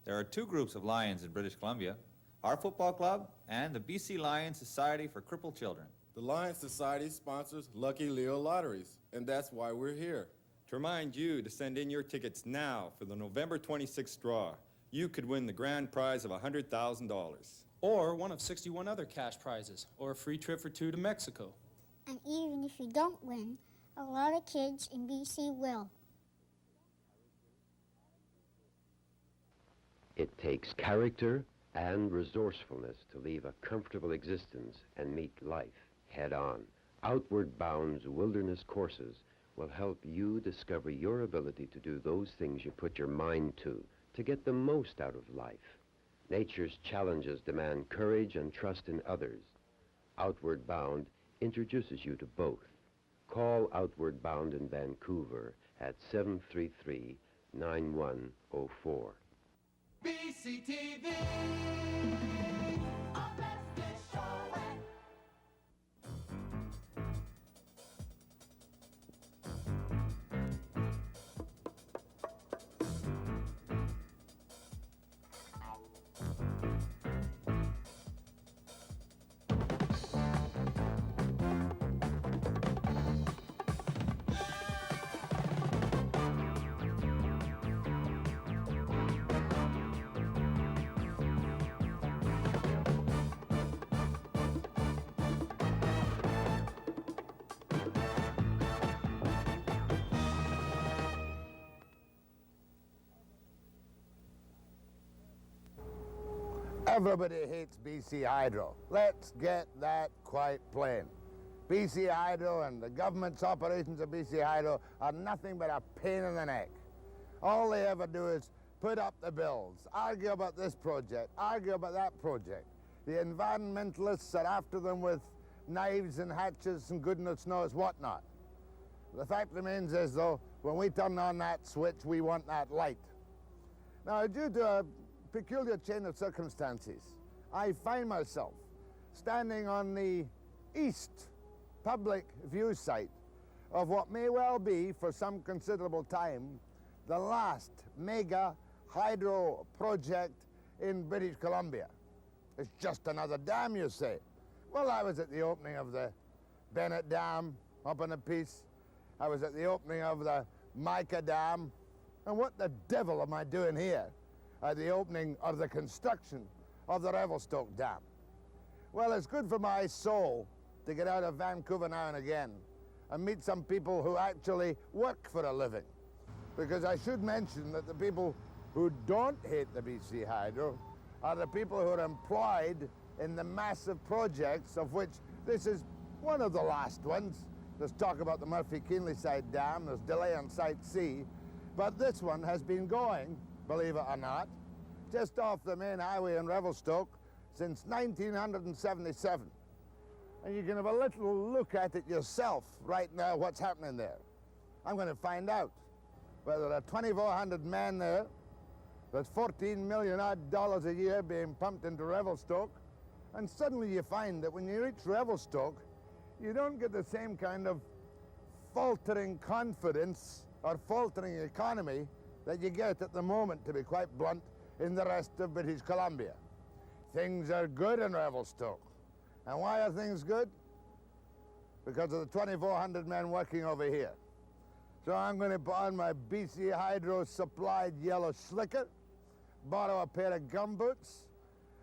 There are two groups of Lions in British Columbia, our football club and the BC Lions Society for Crippled Children. The Lions Society sponsors Lucky Leo lotteries, and that's why we're here. To remind you to send in your tickets now for the November 26th draw. You could win the grand prize of $100,000. Or one of 61 other cash prizes, or a free trip for two to Mexico. And even if you don't win, a lot of kids in BC will. It takes character and resourcefulness to leave a comfortable existence and meet life head-on. Outward Bound's wilderness courses will help you discover your ability to do those things you put your mind to get the most out of life. Nature's challenges demand courage and trust in others. Outward Bound introduces you to both. Call Outward Bound in Vancouver at 733-9104. BCTV. Everybody hates BC Hydro. Let's get that quite plain. BC Hydro and the government's operations of BC Hydro are nothing but a pain in the neck. All they ever do is put up the bills, argue about this project, argue about that project. The environmentalists are after them with knives and hatchets and goodness knows what not. The fact remains is, though, when we turn on that switch, we want that light. Now, due to a peculiar chain of circumstances, I find myself standing on the east public view site of what may well be, for some considerable time, the last mega hydro project in British Columbia. It's just another dam, you say. Well, I was at the opening of the Bennett Dam up in a piece. I was at the opening of the Mica Dam. And what the devil am I doing here at the opening of the construction of the Revelstoke Dam? Well, it's good for my soul to get out of Vancouver now and again and meet some people who actually work for a living. Because I should mention that the people who don't hate the BC Hydro are the people who are employed in the massive projects, of which this is one of the last ones. There's talk about the Murphy-Keenley Side Dam, there's delay on Site C, but this one has been going, believe it or not, just off the main highway in Revelstoke since 1977. And you can have a little look at it yourself right now, what's happening there. I'm going to find out whether there are 2,400 men there, there's $14 million odd a year being pumped into Revelstoke, and suddenly you find that when you reach Revelstoke, you don't get the same kind of faltering confidence or faltering economy that you get at the moment, to be quite blunt, in the rest of British Columbia. Things are good in Revelstoke. And why are things good? Because of the 2,400 men working over here. So I'm going to put on my BC Hydro supplied yellow slicker, borrow a pair of gumboots,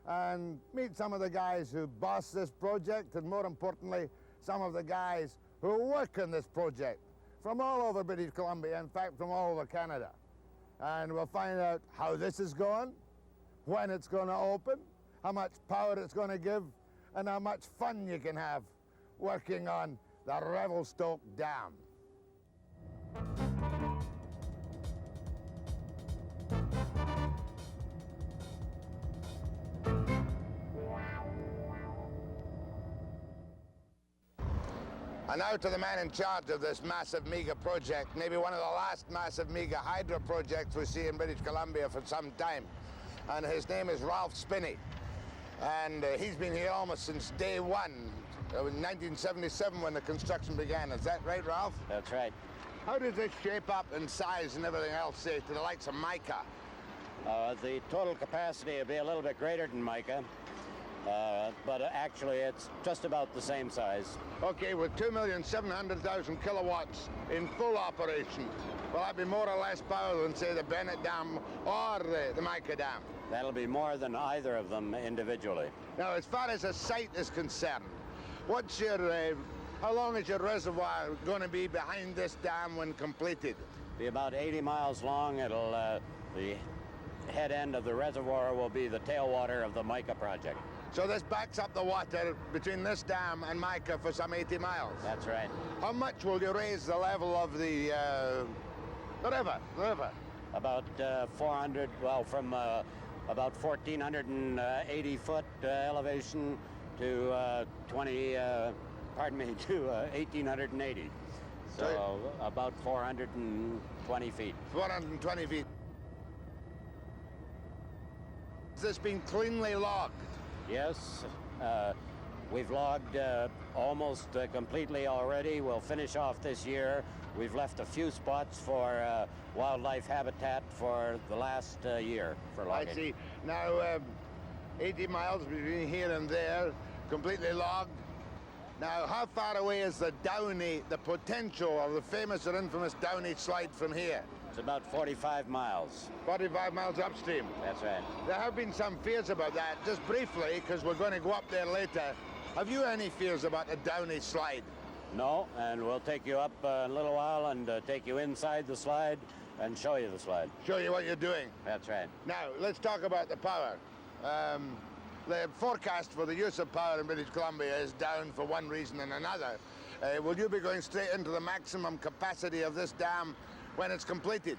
and meet some of the guys who boss this project, and more importantly, some of the guys who work on this project from all over British Columbia, in fact, from all over Canada. And we'll find out how this is going, when it's going to open, how much power it's going to give, and how much fun you can have working on the Revelstoke Dam. And now to the man in charge of this massive mega project, maybe one of the last massive mega hydro projects we see in British Columbia for some time. And his name is Ralph Spinney. And he's been here almost since day one, in 1977 when the construction began. Is that right, Ralph? That's right. How does this shape up in size and everything else, say, to the likes of Mica? The total capacity will be a little bit greater than mica, but actually it's just about the same size. Okay, with 2,700,000 kilowatts in full operation, will that be more or less power than, say, the Bennett Dam or the Mica Dam? That'll be more than either of them individually. Now, as far as the site is concerned, what's your, how long is your reservoir going to be behind this dam when completed? Be about 80 miles long. It'll, the head end of the reservoir will be the tailwater of the mica project. So this backs up the water between this dam and Mica for some 80 miles? That's right. How much will you raise the level of the river? About 400, well, from about 1,480 foot elevation to 1,880. So about 420 feet. 420 feet. Has this been cleanly logged? Yes, we've logged almost completely already. We'll finish off this year. We've left a few spots for wildlife habitat for the last year for logging. I see. Now, 80 miles between here and there, completely logged. Now, how far away is the Downey, the potential of the famous or infamous Downey slide from here? It's about 45 miles. 45 miles upstream. That's right. There have been some fears about that. Just briefly, because we're going to go up there later, have you any fears about the Downey slide? No, and we'll take you up in a little while and take you inside the slide and show you the slide. Show you what you're doing. That's right. Now, let's talk about the power. The forecast for the use of power in British Columbia is down for one reason and another. Will you be going straight into the maximum capacity of this dam when it's completed?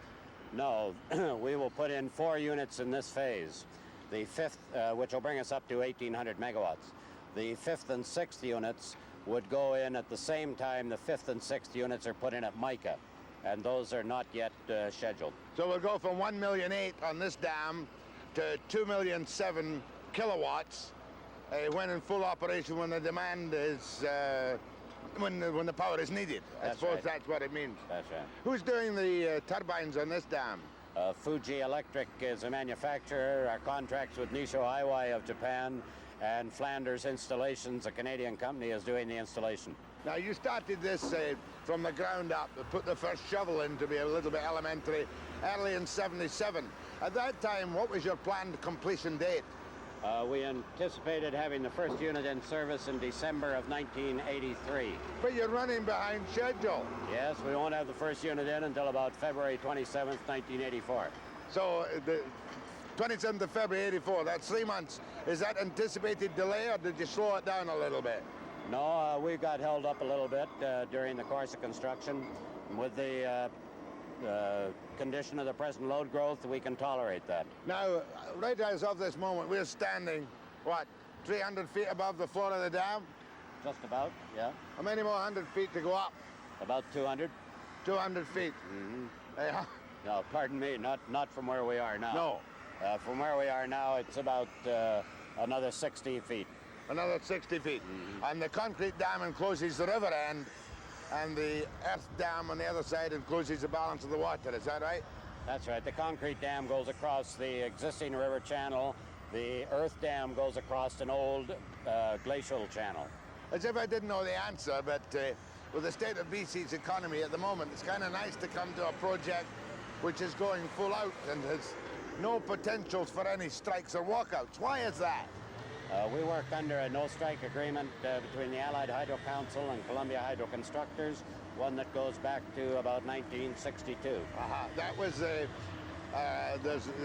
No, we will put in 4 units in this phase. The 5th, which will bring us up to 1,800 megawatts. The 5th and 6th units would go in at the same time the 5th and 6th units are put in at Mica, and those are not yet scheduled. So we'll go from 1,800,000 on this dam to 2,700,000 kilowatts when in full operation, when the demand is, when the power is needed. I suppose that's what it means. That's right. Who's doing the turbines on this dam? Fuji Electric is a manufacturer. Our contracts with Nisho Iwai of Japan and Flanders Installations, a Canadian company, is doing the installation. Now, you started this from the ground up, put the first shovel in to be a little bit elementary, early in '77. At that time, what was your planned completion date? We anticipated having the first unit in service in December of 1983. But you're running behind schedule. Yes, we won't have the first unit in until about February 27th, 1984. So the 27th of February 84, that's 3 months. Is that anticipated delay, or did you slow it down a little bit? No, we got held up a little bit during the course of construction. With the condition of the present load growth, we can tolerate that. Now, right as of this moment, we're standing, what, 300 feet above the floor of the dam? Just about, yeah. How many more 100 feet to go up? About 200. 200 feet. Mm-hmm. No, pardon me, not from where we are now. No. From where we are now, it's about another 60 feet. Another 60 feet. Mm-hmm. And the concrete dam encloses the river end, and the earth dam on the other side encloses the balance of the water. Is that right? That's right. The concrete dam goes across the existing river channel. The earth dam goes across an old glacial channel. As if I didn't know the answer, but with the state of BC's economy at the moment, it's kind of nice to come to a project which is going full out and has no potentials for any strikes or walkouts. Why is that? We work under a no-strike agreement between the Allied Hydro Council and Columbia Hydro Constructors, one that goes back to about 1962. That was, they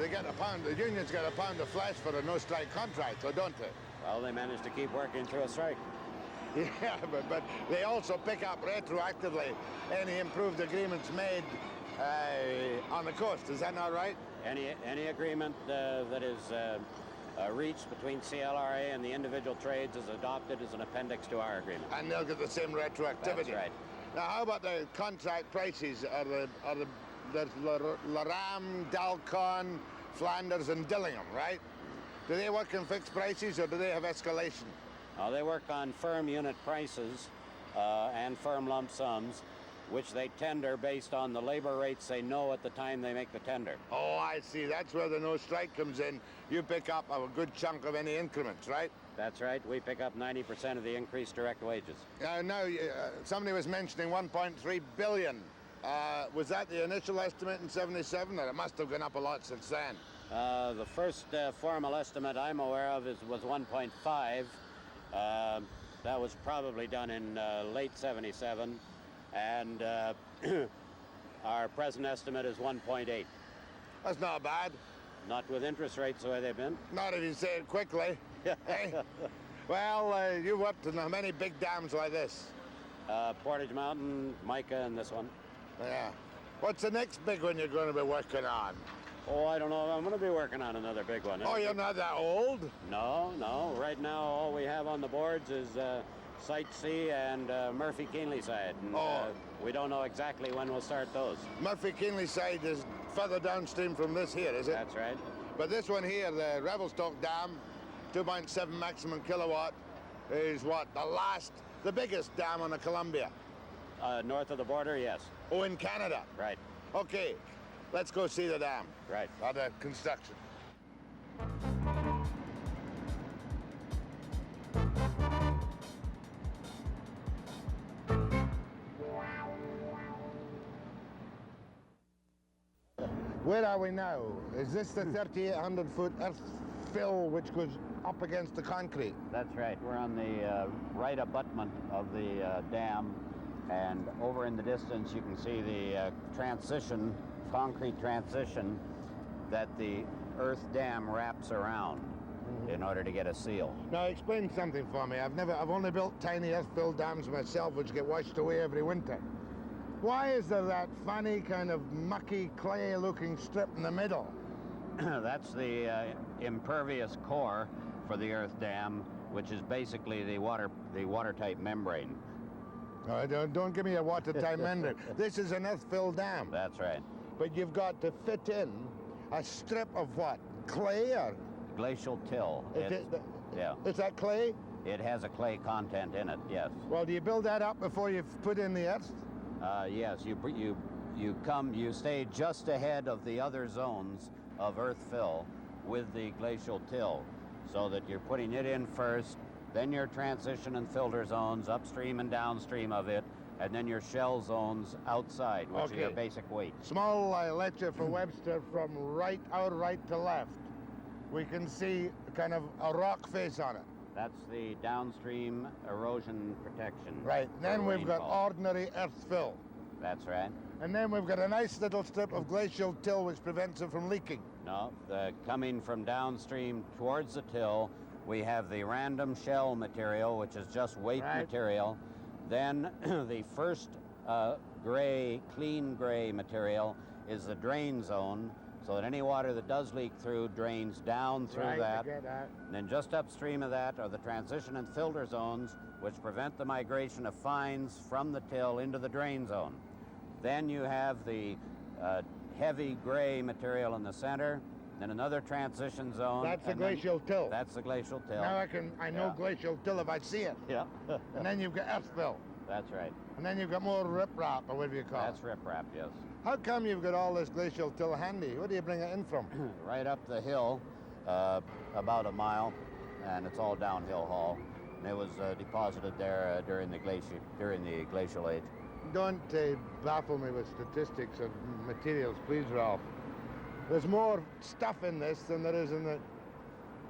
get a pound, the unions get a pound of flesh for a no-strike contract, so don't they? Well, they managed to keep working through a strike. Yeah, but they also pick up retroactively any improved agreements made on the coast. Is that not right? Any agreement that is reached between CLRA and the individual trades is adopted as an appendix to our agreement. And they'll get the same retroactivity. That's right. Now, how about the contract prices? There's Laram, Dalcon, Flanders, and Dillingham, right? Do they work in fixed prices, or do they have escalation? They work on firm unit prices and firm lump sums. which they tender based on the labor rates they know at the time they make the tender. Oh, I see. That's where the no strike comes in. You pick up a good chunk of any increments, right? That's right. We pick up 90% of the increased direct wages. Now, somebody was mentioning 1.3 billion. Was that the initial estimate in 77? Or it must have gone up a lot since then. The first formal estimate I'm aware of was 1.5. That was probably done in late 77. And our present estimate is 1.8. That's not bad. Not with interest rates the way they've been. Not if you say it quickly. Hey? Well, you've worked in many big dams like this. Portage Mountain, Micah, and this one. Yeah. What's the next big one you're going to be working on? Oh, I don't know. I'm going to be working on another big one. Oh, you're not that old? No, no. Right now, all we have on the boards is Site C and Murphy Keenley side. And, we don't know exactly when we'll start those. Murphy Keenley side is further downstream from this here, is it? That's right. But this one here, the Revelstoke Dam, 2.7 maximum kilowatt, is what? The biggest dam on the Columbia. North of the border, yes. Oh, in Canada? Right. Okay, let's go see the dam. Right. Or the construction. Where are we now? Is this the 3,800-foot earth fill which goes up against the concrete? That's right. We're on the right abutment of the dam, and over in the distance you can see the concrete transition that the earth dam wraps around in order to get a seal. Now explain something for me. I've only built tiny earth-filled dams myself which get washed away every winter. Why is there that funny kind of mucky clay-looking strip in the middle? That's the impervious core for the earth dam, which is basically the watertight membrane. Oh, don't give me a watertight membrane. This is an earth-filled dam. That's right. But you've got to fit in a strip of what? Clay or? Glacial till. Yeah. Is that clay? It has a clay content in it, yes. Well, do you build that up before you put in the earth? Yes, you stay just ahead of the other zones of earth fill with the glacial till, so that you're putting it in first, then your transition and filter zones upstream and downstream of it, and then your shell zones outside, which are your basic weight. Small lecture for Webster from our right to left. We can see kind of a rock face on it. That's the downstream erosion protection. Right, then we've got ordinary earth fill. That's right. And then we've got a nice little strip of glacial till which prevents it from leaking. No, coming from downstream towards the till, we have the random shell material, which is just weight material. Then the first clean gray material is the drain zone, so that any water that does leak through drains down through that. I get that. And then just upstream of that are the transition and filter zones, which prevent the migration of fines from the till into the drain zone. Then you have the heavy gray material in the center, then another transition zone. That's the glacial till. That's the glacial till. Now I know glacial till if I see it. Yeah. And then you've got earth fill. That's right. And then you've got more riprap, or whatever you call That's riprap, yes. How come you've got all this glacial till handy? Where do you bring it in from? Right up the hill, about a mile, and it's all downhill haul. And it was deposited there during the glacial age. Don't baffle me with statistics of materials, please, Ralph. There's more stuff in this than there is in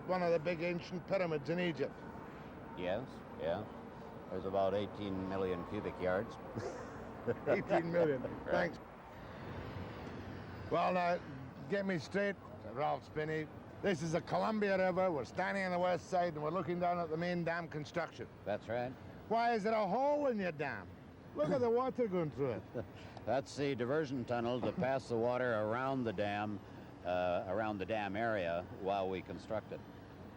one of the big ancient pyramids in Egypt. Yes, yeah. There's about 18 million cubic yards. 18 million, Right. Thanks. Well, now, get me straight, Ralph Spinney. This is the Columbia River. We're standing on the west side, and we're looking down at the main dam construction. That's right. Why is there a hole in your dam? Look at the water going through it. That's the diversion tunnel to pass the water around the dam area while we construct it.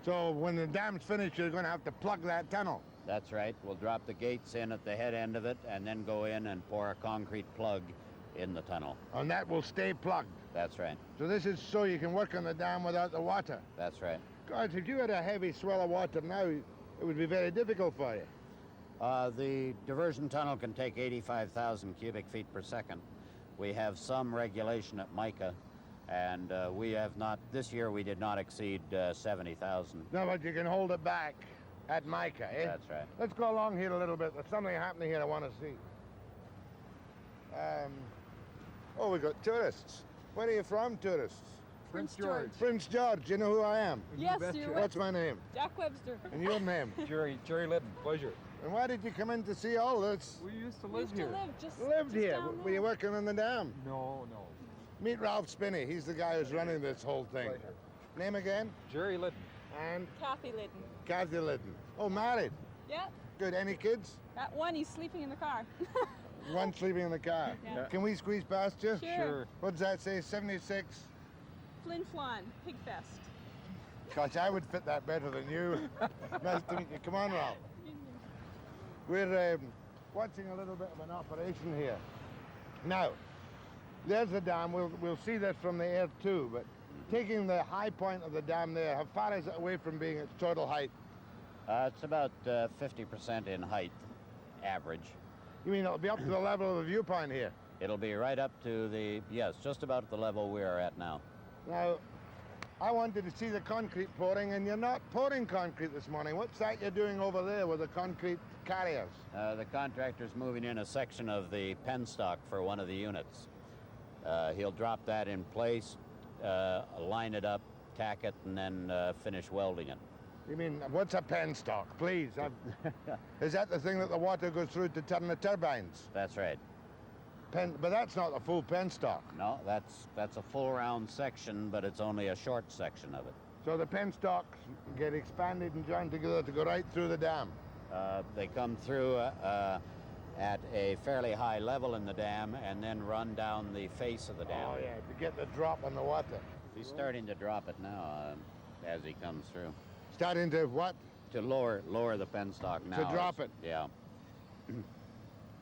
So when the dam's finished, you're going to have to plug that tunnel. That's right. We'll drop the gates in at the head end of it and then go in and pour a concrete plug in the tunnel. And that will stay plugged. That's right. So this is so you can work on the dam without the water. That's right. God, if you had a heavy swell of water now, it would be very difficult for you. The diversion tunnel can take 85,000 cubic feet per second. We have some regulation at Mica, and we have not, this year we did not exceed 70,000. No, but you can hold it back at Mica, eh? That's right. Let's go along here a little bit. There's something happening here I want to see. Oh, we got tourists. Where are you from, tourists? Prince George. Prince George. You know who I am? Yes, you What's my name? Jack Webster. And your name? Jerry Liddon, pleasure. And why did you come in to see all this? We used to We used to live just Lived just here. down Were you there. working on the dam? No. Meet Ralph Spinney. He's the guy who's running this whole thing. Pleasure. Name again? Jerry Liddon. And Kathy Liddon. Kathy Liddon. Oh, married. Yeah. Good. Any kids? That one, he's sleeping in the car. One sleeping in the car. Yeah. Can we squeeze past you? Sure. What does that say? 76? Flin Flon, Pigfest. Gosh, I would fit that better than you. Nice to meet you. Come on, Ralph. We're watching a little bit of an operation here. Now, there's the dam. We'll see this from the air too, but taking the high point of the dam there, how far is it away from being its total height? It's about 50% in height, average. You mean it'll be up to the level of the viewpoint here? It'll be right up to the, yes, just about at the level we are at now. Now, I wanted to see the concrete pouring, and you're not pouring concrete this morning. What's that you're doing over there with the concrete carriers? The contractor's moving in a section of the penstock for one of the units. He'll drop that in place, line it up, tack it, and then finish welding it. You mean, what's a penstock, please? Is that the thing that the water goes through to turn the turbines? That's right. But that's not the full penstock. No, that's a full round section, but it's only a short section of it. So the penstocks get expanded and joined together to go right through the dam. They come through at a fairly high level in the dam and then run down the face of the dam. Oh, yeah, to get the drop on the water. He's starting to drop it now as he comes through. Starting to what? To lower the penstock now. To drop it? Yeah.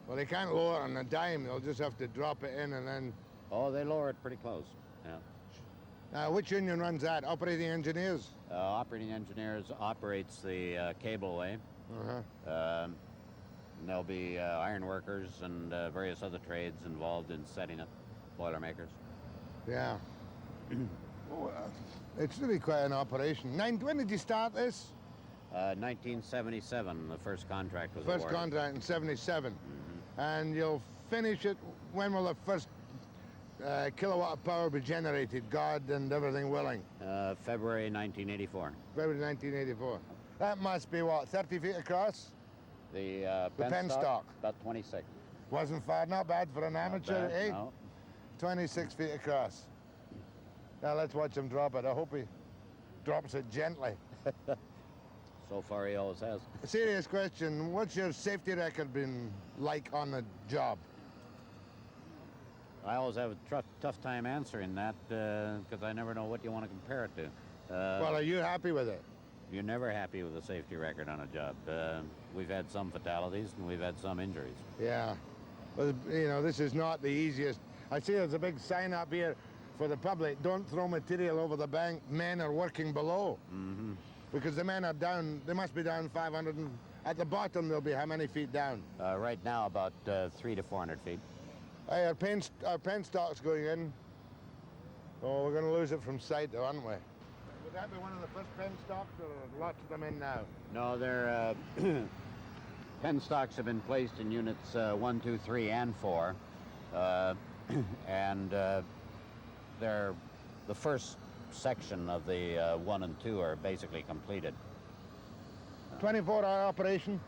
Well, they can't lower on a dime. They'll just have to drop it in and then... Oh, they lower it pretty close. Yeah. Now, which union runs that? Operating engineers? Operating engineers operates the cableway. Uh-huh. There'll be iron workers and various other trades involved in setting it, boilermakers. Yeah. Oh, it's really quite an operation. When did you start this? 1977, the first contract was First awarded. contract in 77. And you'll finish it, when will the first kilowatt of power be generated, God and everything willing? February 1984. February 1984. That must be, what, 30 feet across? The penstock? About 26. Wasn't far, not bad for an amateur, bad, eh? no. 26 feet across. Now let's watch him drop it. I hope he drops it gently. So far he always has. A serious question, what's your safety record been like on the job? I always have a tough time answering that because I never know what you want to compare it to. Well, are you happy with it? You're never happy with a safety record on a job. We've had some fatalities and we've had some injuries. Yeah. Well, you know, this is not the easiest. I see there's a big sign up here for the public, don't throw material over the bank, men are working below. Mm-hmm. Because the men are down, they must be down 500, and at the bottom they'll be how many feet down? Right now about 300 to 400 feet. Hey, our penstock's going in. Oh, we're going to lose it from sight though, aren't we? Would that be one of the first penstocks, or are lots of them in now? No, they're penstocks have been placed in units 1, 2, 3, and 4. And they're the first section of the 1 and 2 are basically completed. 24-hour operation?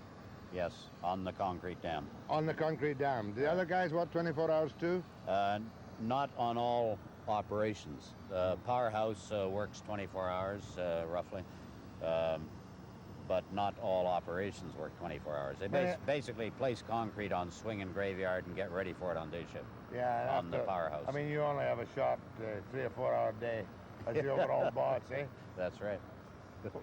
Yes, on the concrete dam. On the concrete dam. The other guys, what, 24 hours too? Not on all operations. The powerhouse works 24 hours, roughly. But not all operations work 24 hours. They basically place concrete on swing and graveyard and get ready for it on day shift. Yeah. On the powerhouse. I mean, you only have a short 3 or 4 hour day as the overall boss, eh? That's right.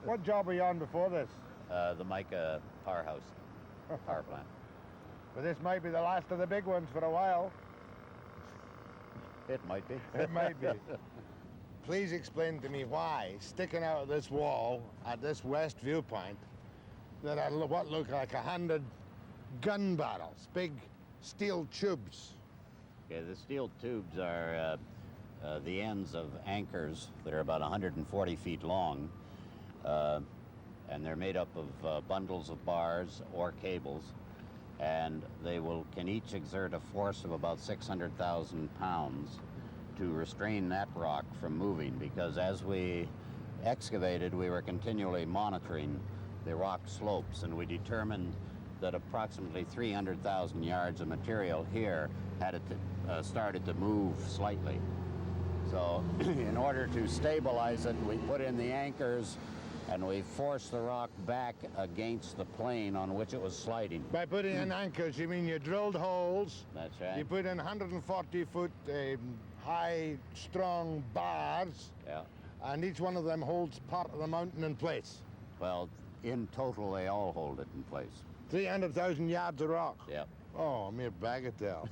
What job were you on before this? The Mica powerhouse, power plant. Well, this might be the last of the big ones for a while. It might be. It might be. Please explain to me why, sticking out of this wall at this west viewpoint, there are what look like 100 gun barrels, big steel tubes. Okay, the steel tubes are the ends of anchors that are about 140 feet long, and they're made up of bundles of bars or cables, and they can each exert a force of about 600,000 pounds to restrain that rock from moving, because as we excavated, we were continually monitoring the rock slopes, and we determined that approximately 300,000 yards of material here had started to move slightly. So in order to stabilize it, we put in the anchors and we forced the rock back against the plane on which it was sliding. By putting in anchors, you mean you drilled holes? That's right. You put in 140-foot high, strong bars, Yeah. and each one of them holds part of the mountain in place. Well, in total, they all hold it in place. 300,000 yards of rock. Yep. Oh, a mere bagatelle.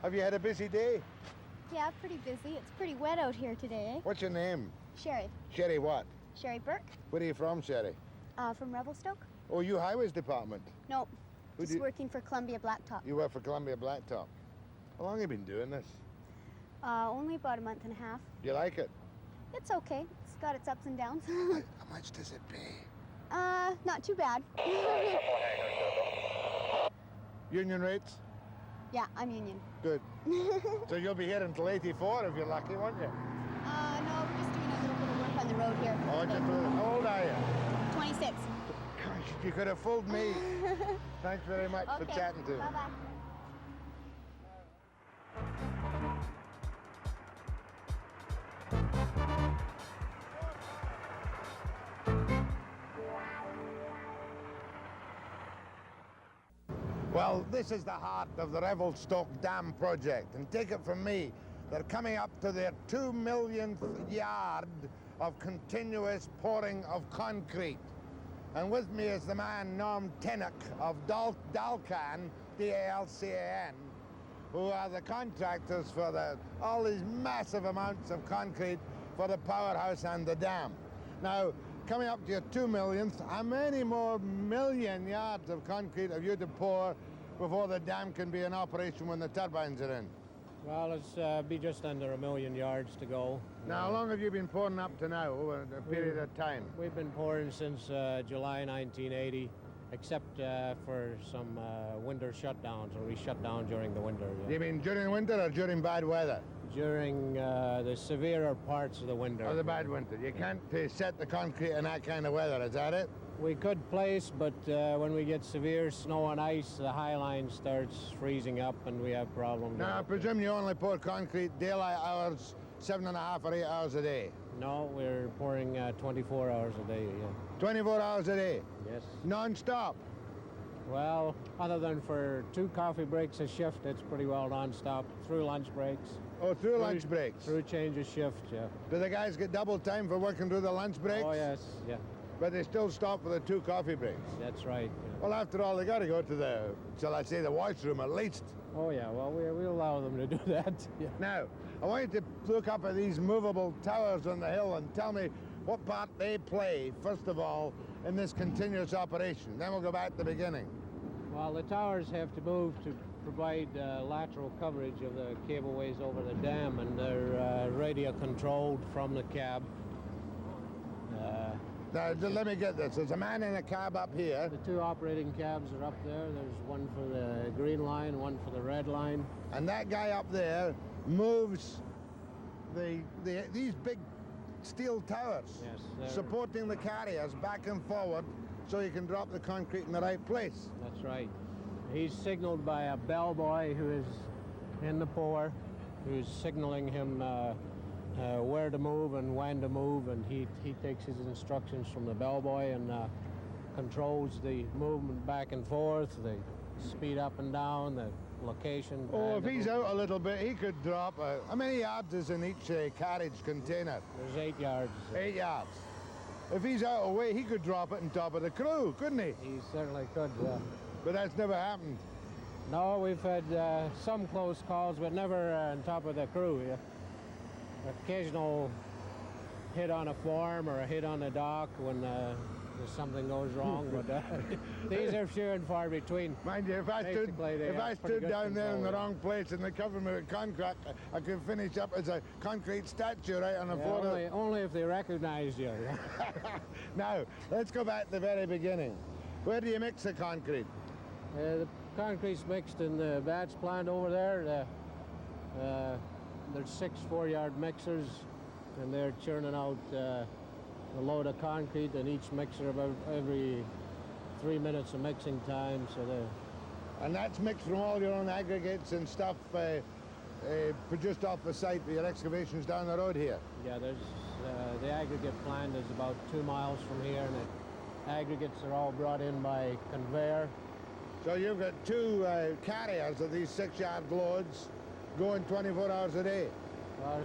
Have you had a busy day? Yeah, pretty busy. It's pretty wet out here today. What's your name? Sherry. Sherry what? Sherry Burke, Where are you from, Sherry? from Revelstoke. Oh, you Highways Department. No, Who just do you- working for Columbia Blacktop. You work for Columbia Blacktop. How long have you been doing this? Only about a month and a half. Do you like it? It's okay. It's got its ups and downs. How much does it pay? Not too bad. Union rates? Yeah, I'm union. Good. So you'll be here until 84 if you're lucky, won't you? No, we're just doing a little bit of work on the road here. Oh, just how old are you? 26. Gosh, you could have fooled me. Thanks very much for chatting to me. Bye-bye. Well, this is the heart of the Revelstoke Dam project, and take it from me, they're coming up to their 2 millionth yard of continuous pouring of concrete. And with me is the man Norm Tennock of Dalcan, D-A-L-C-A-N, who are the contractors for all these massive amounts of concrete for the powerhouse and the dam. Now, coming up to your 2 millionth, how many more million yards of concrete have you to pour before the dam can be in operation when the turbines are in? Well, it's be just under 1 million yards to go. Now, how long have you been pouring up to now, over a period of time? We've been pouring since July 1980, except for some winter shutdowns, or we shut down during the winter. Yeah. You mean during winter or during bad weather? During the severer parts of the winter. Or the bad winter. You can't set the concrete in that kind of weather, is that it? We could place, but when we get severe snow and ice, the high line starts freezing up and we have problems. Now, I presume you only pour concrete daylight hours, 7.5 or 8 hours a day? No, we're pouring 24 hours a day, yeah. 24 hours a day? Yes. Non-stop? Well, other than for 2 coffee breaks a shift, it's pretty well non-stop, through lunch breaks. Oh, through lunch breaks? Through change of shift, yeah. Do the guys get double time for working through the lunch breaks? Oh, yes, yeah. But they still stop for the 2 coffee breaks? That's right. Yeah. Well, after all, they got to go to the, shall I say, the washroom at least. Oh, yeah, well, we'll allow them to do that. Yeah. Now, I want you to look up at these movable towers on the hill and tell me what part they play, first of all, in this continuous operation. Then we'll go back to the beginning. Well, the towers have to move to provide lateral coverage of the cableways over the dam, and they're radio controlled from the cab. Now, let me get this. There's a man in a cab up here. The 2 operating cabs are up there. There's one for the green line, one for the red line. And that guy up there moves these big steel towers, Yes, supporting the carriers back and forward so you can drop the concrete in the right place. That's right. He's signaled by a bellboy who is in the pour, who's signaling him where to move and when to move, and he takes his instructions from the bellboy and controls the movement back and forth, the speed up and down, the location. Oh, if he's out a little bit, he could drop. How many yards is in each carriage container? There's 8 yards. 8 yards. If he's out of way, he could drop it on top of the crew, couldn't he? He certainly could, yeah. But that's never happened. No, we've had some close calls, but never on top of the crew, yeah. occasional hit on a form or a hit on the dock when something goes wrong, but these are few and far between. Mind you, if I stood down there in the wrong place and they covered me with concrete, I could finish up as a concrete statue right on the floor. Only if they recognized you. Now, let's go back to the very beginning. Where do you mix the concrete? The concrete's mixed in the batch plant over there. There's 6 4-yard mixers, and they're churning out a load of concrete in each mixer about every 3 minutes of mixing time. And that's mixed from all your own aggregates and stuff produced off the site with your excavations down the road here? Yeah, there's the aggregate plant is about 2 miles from here, and the aggregates are all brought in by conveyor. So you've got 2 carriers of these 6-yard loads going 24 hours a day? Well,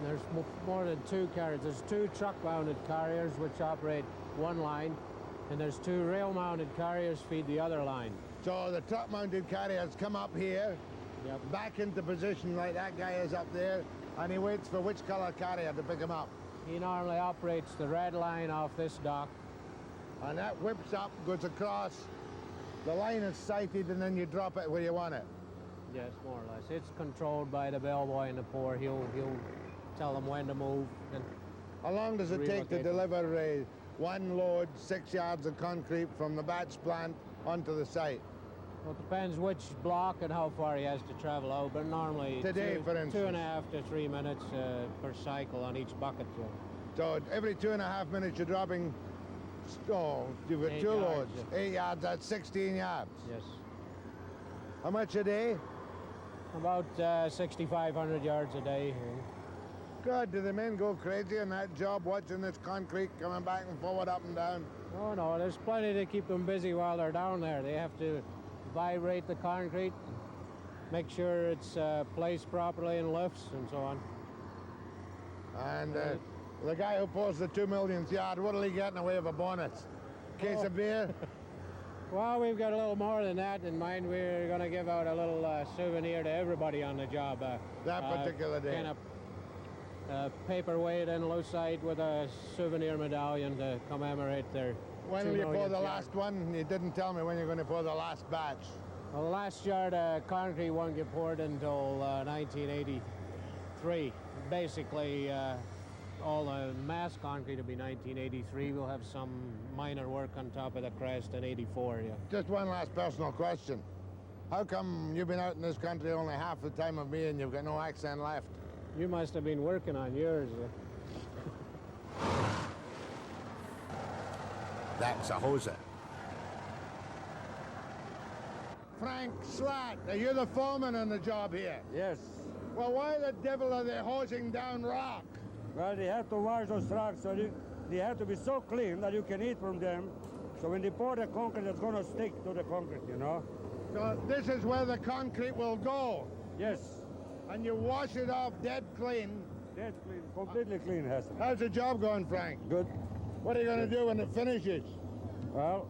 there's more than 2 carriers. There's 2 truck-mounted carriers which operate one line, and there's 2 rail-mounted carriers feed the other line. So the truck-mounted carriers come up here, back into position like that guy is up there, and he waits for which color carrier to pick him up? He normally operates the red line off this dock. And that whips up, goes across, the line is sighted, and then you drop it where you want it? Yes, more or less. It's controlled by the bellboy in the pour. He'll tell them when to move. And how long does it take to deliver one load, 6 yards of concrete from the batch plant onto the site? Well, it depends which block and how far he has to travel out, but normally today, for instance, 2.5 to 3 minutes per cycle on each bucket. So every 2.5 minutes you're dropping, you've got 2 loads, 8 yards, that's 16 yards. Yes. How much a day? About 6,500 yards a day. God, do the men go crazy on that job, watching this concrete coming back and forward, up and down? Oh no, there's plenty to keep them busy while they're down there. They have to vibrate the concrete, make sure it's placed properly in lifts and so on. And the guy who pours the 2 millionth yard, what'll he get in the way of a bonus? Case of beer? Well, we've got a little more than that in mind. We're going to give out a little souvenir to everybody on the job. That particular day? Kind of paperweight and lucite with a souvenir medallion to commemorate their When will you pour the last one? You didn't tell me when you're going to pour the last batch. Well, the last yard of concrete won't get poured until 1983. Basically, all the mass concrete will be 1983. We'll have some minor work on top of the crest in 84, yeah. Just one last personal question. How come you've been out in this country only half the time of me and you've got no accent left? You must have been working on yours. That's a hoser. Frank Slack, are you the foreman on the job here? Yes. Well, why the devil are they hosing down rock? Well, they have to wash those rocks, so they have to be so clean that you can eat from them. So when they pour the concrete, it's going to stick to the concrete, you know? So this is where the concrete will go? Yes. And you wash it off dead clean? Dead clean, completely clean, has to be. How's the job going, Frank? Good. What are you going to do when it finishes? Well,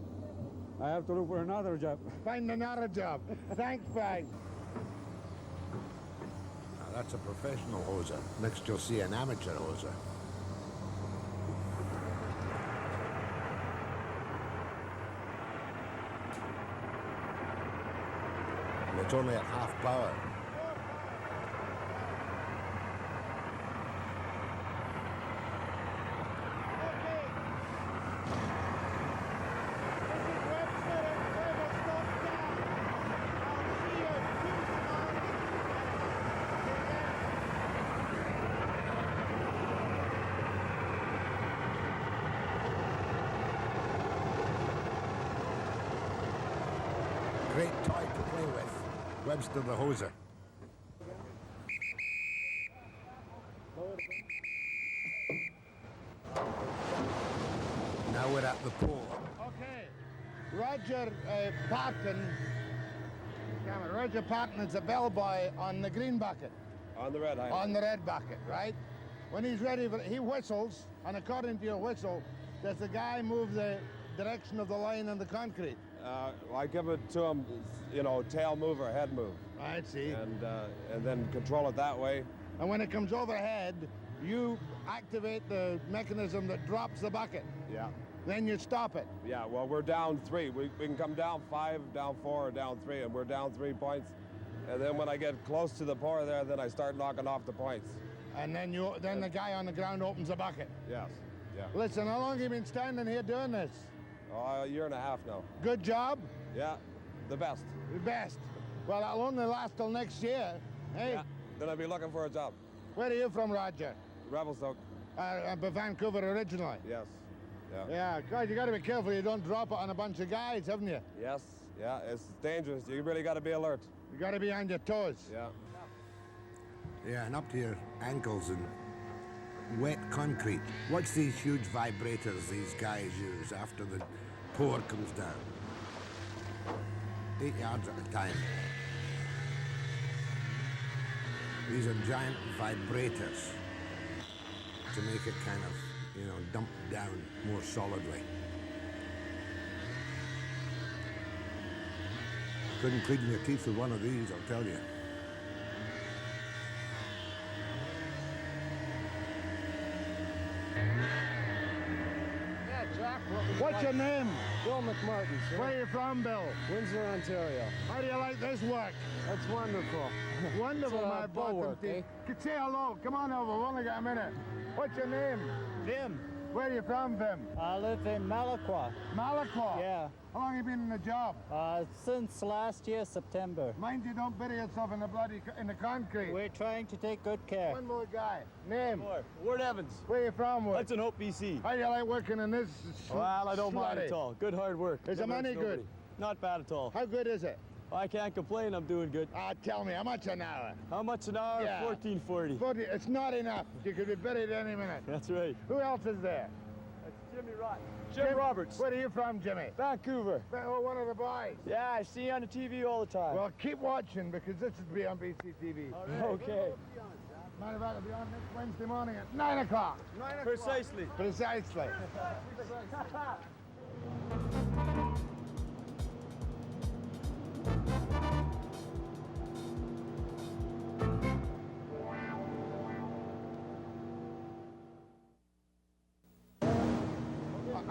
I have to look for another job. Find another job. Thanks, Frank. Now, that's a professional hoser. Next you'll see an amateur hoser. And it's only at half power. Great toy to play with. Webster the hoser. Now we're at the pool. Okay. Roger Patton is a bellboy on the green bucket. On the red line. On the red bucket, right? When he's ready, he whistles, and according to your whistle, does the guy move the direction of the line on the concrete? I give it to him, you know, tail move or head move. I see. And then control it that way. And when it comes overhead, you activate the mechanism that drops the bucket. Yeah. Then you stop it. Yeah, well, we're down 3. We can come down 5, down 4, or down 3, and we're down 3 points. And then when I get close to the pour there, then I start knocking off the points. And then the guy on the ground opens the bucket. Yes, yeah. Listen, how long have you been standing here doing this? A year and a half now. Good job? Yeah, the best. The best. Well, it'll only last till next year, eh? Yeah, then I'll be looking for a job. Where are you from, Roger? Revelstoke. Vancouver originally? Yes, yeah. Yeah, God, you got to be careful you don't drop it on a bunch of guys, haven't you? Yes, yeah, it's dangerous. You really got to be alert. You got to be on your toes. Yeah. Yeah, and up to your ankles in wet concrete. Watch these huge vibrators these guys use after the pour comes down. 8 yards at a time. These are giant vibrators to make it kind of, dump down more solidly. Couldn't clean your teeth with one of these, I'll tell you. Yeah, Jack. What's your name? Bill McMartin, sir. Where are you from, Bill? Windsor, Ontario. How do you like this work? That's wonderful. Wonderful, It's, my bow bottom work, teeth. Say hello. Come on over. We've only got a minute. What's your name? Jim. Where are you from, Vim? I live in Malacqua. Malacqua? Yeah. How long have you been in the job? Since last year, September. Mind you don't bury yourself in the concrete. We're trying to take good care. One more guy. Name? Ward Evans. Where are you from, Wood? Hudson Hope, BC. How do you like working in this? Well, I don't mind at all. Good hard work. Is the Never money hurts nobody. good? Not bad at all. How good is it? I can't complain. I'm doing good. Tell me, how much an hour? How much an hour? Yeah. $14.40. 40. It's not enough. You could be buried any minute. That's right. Who else is there? That's Jimmy Rotten. Jim Roberts. Where are you from, Jimmy? Vancouver. Oh, one of the boys. Yeah, I see you on the TV all the time. Well, keep watching because this will be on BCTV. All right. Okay. Matter of fact, it'll be on next Wednesday morning at 9 o'clock. 9 o'clock. Precisely. Precisely.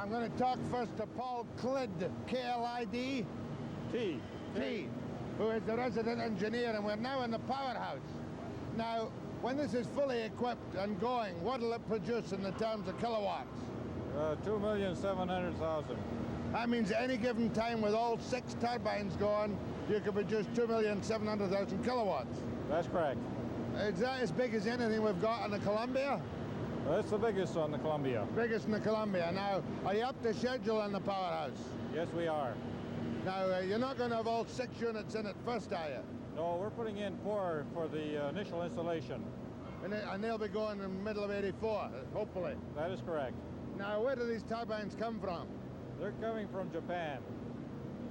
I'm going to talk first to Paul Klid, K-L-I-D. T. Who is the resident engineer, and we're now in the powerhouse. Now, when this is fully equipped and going, what will it produce in the terms of kilowatts? 2,700,000. That means at any given time with all 6 turbines going, you can produce 2,700,000 kilowatts. That's correct. Is that as big as anything we've got on the Columbia? That's the biggest on the Columbia. Biggest in the Columbia. Now, are you up to schedule on the powerhouse? Yes, we are. Now, you're not going to have all 6 units in it first, are you? No, we're putting in 4 for the initial installation. And they'll be going in the middle of '84, hopefully. That is correct. Now, where do these turbines come from? They're coming from Japan.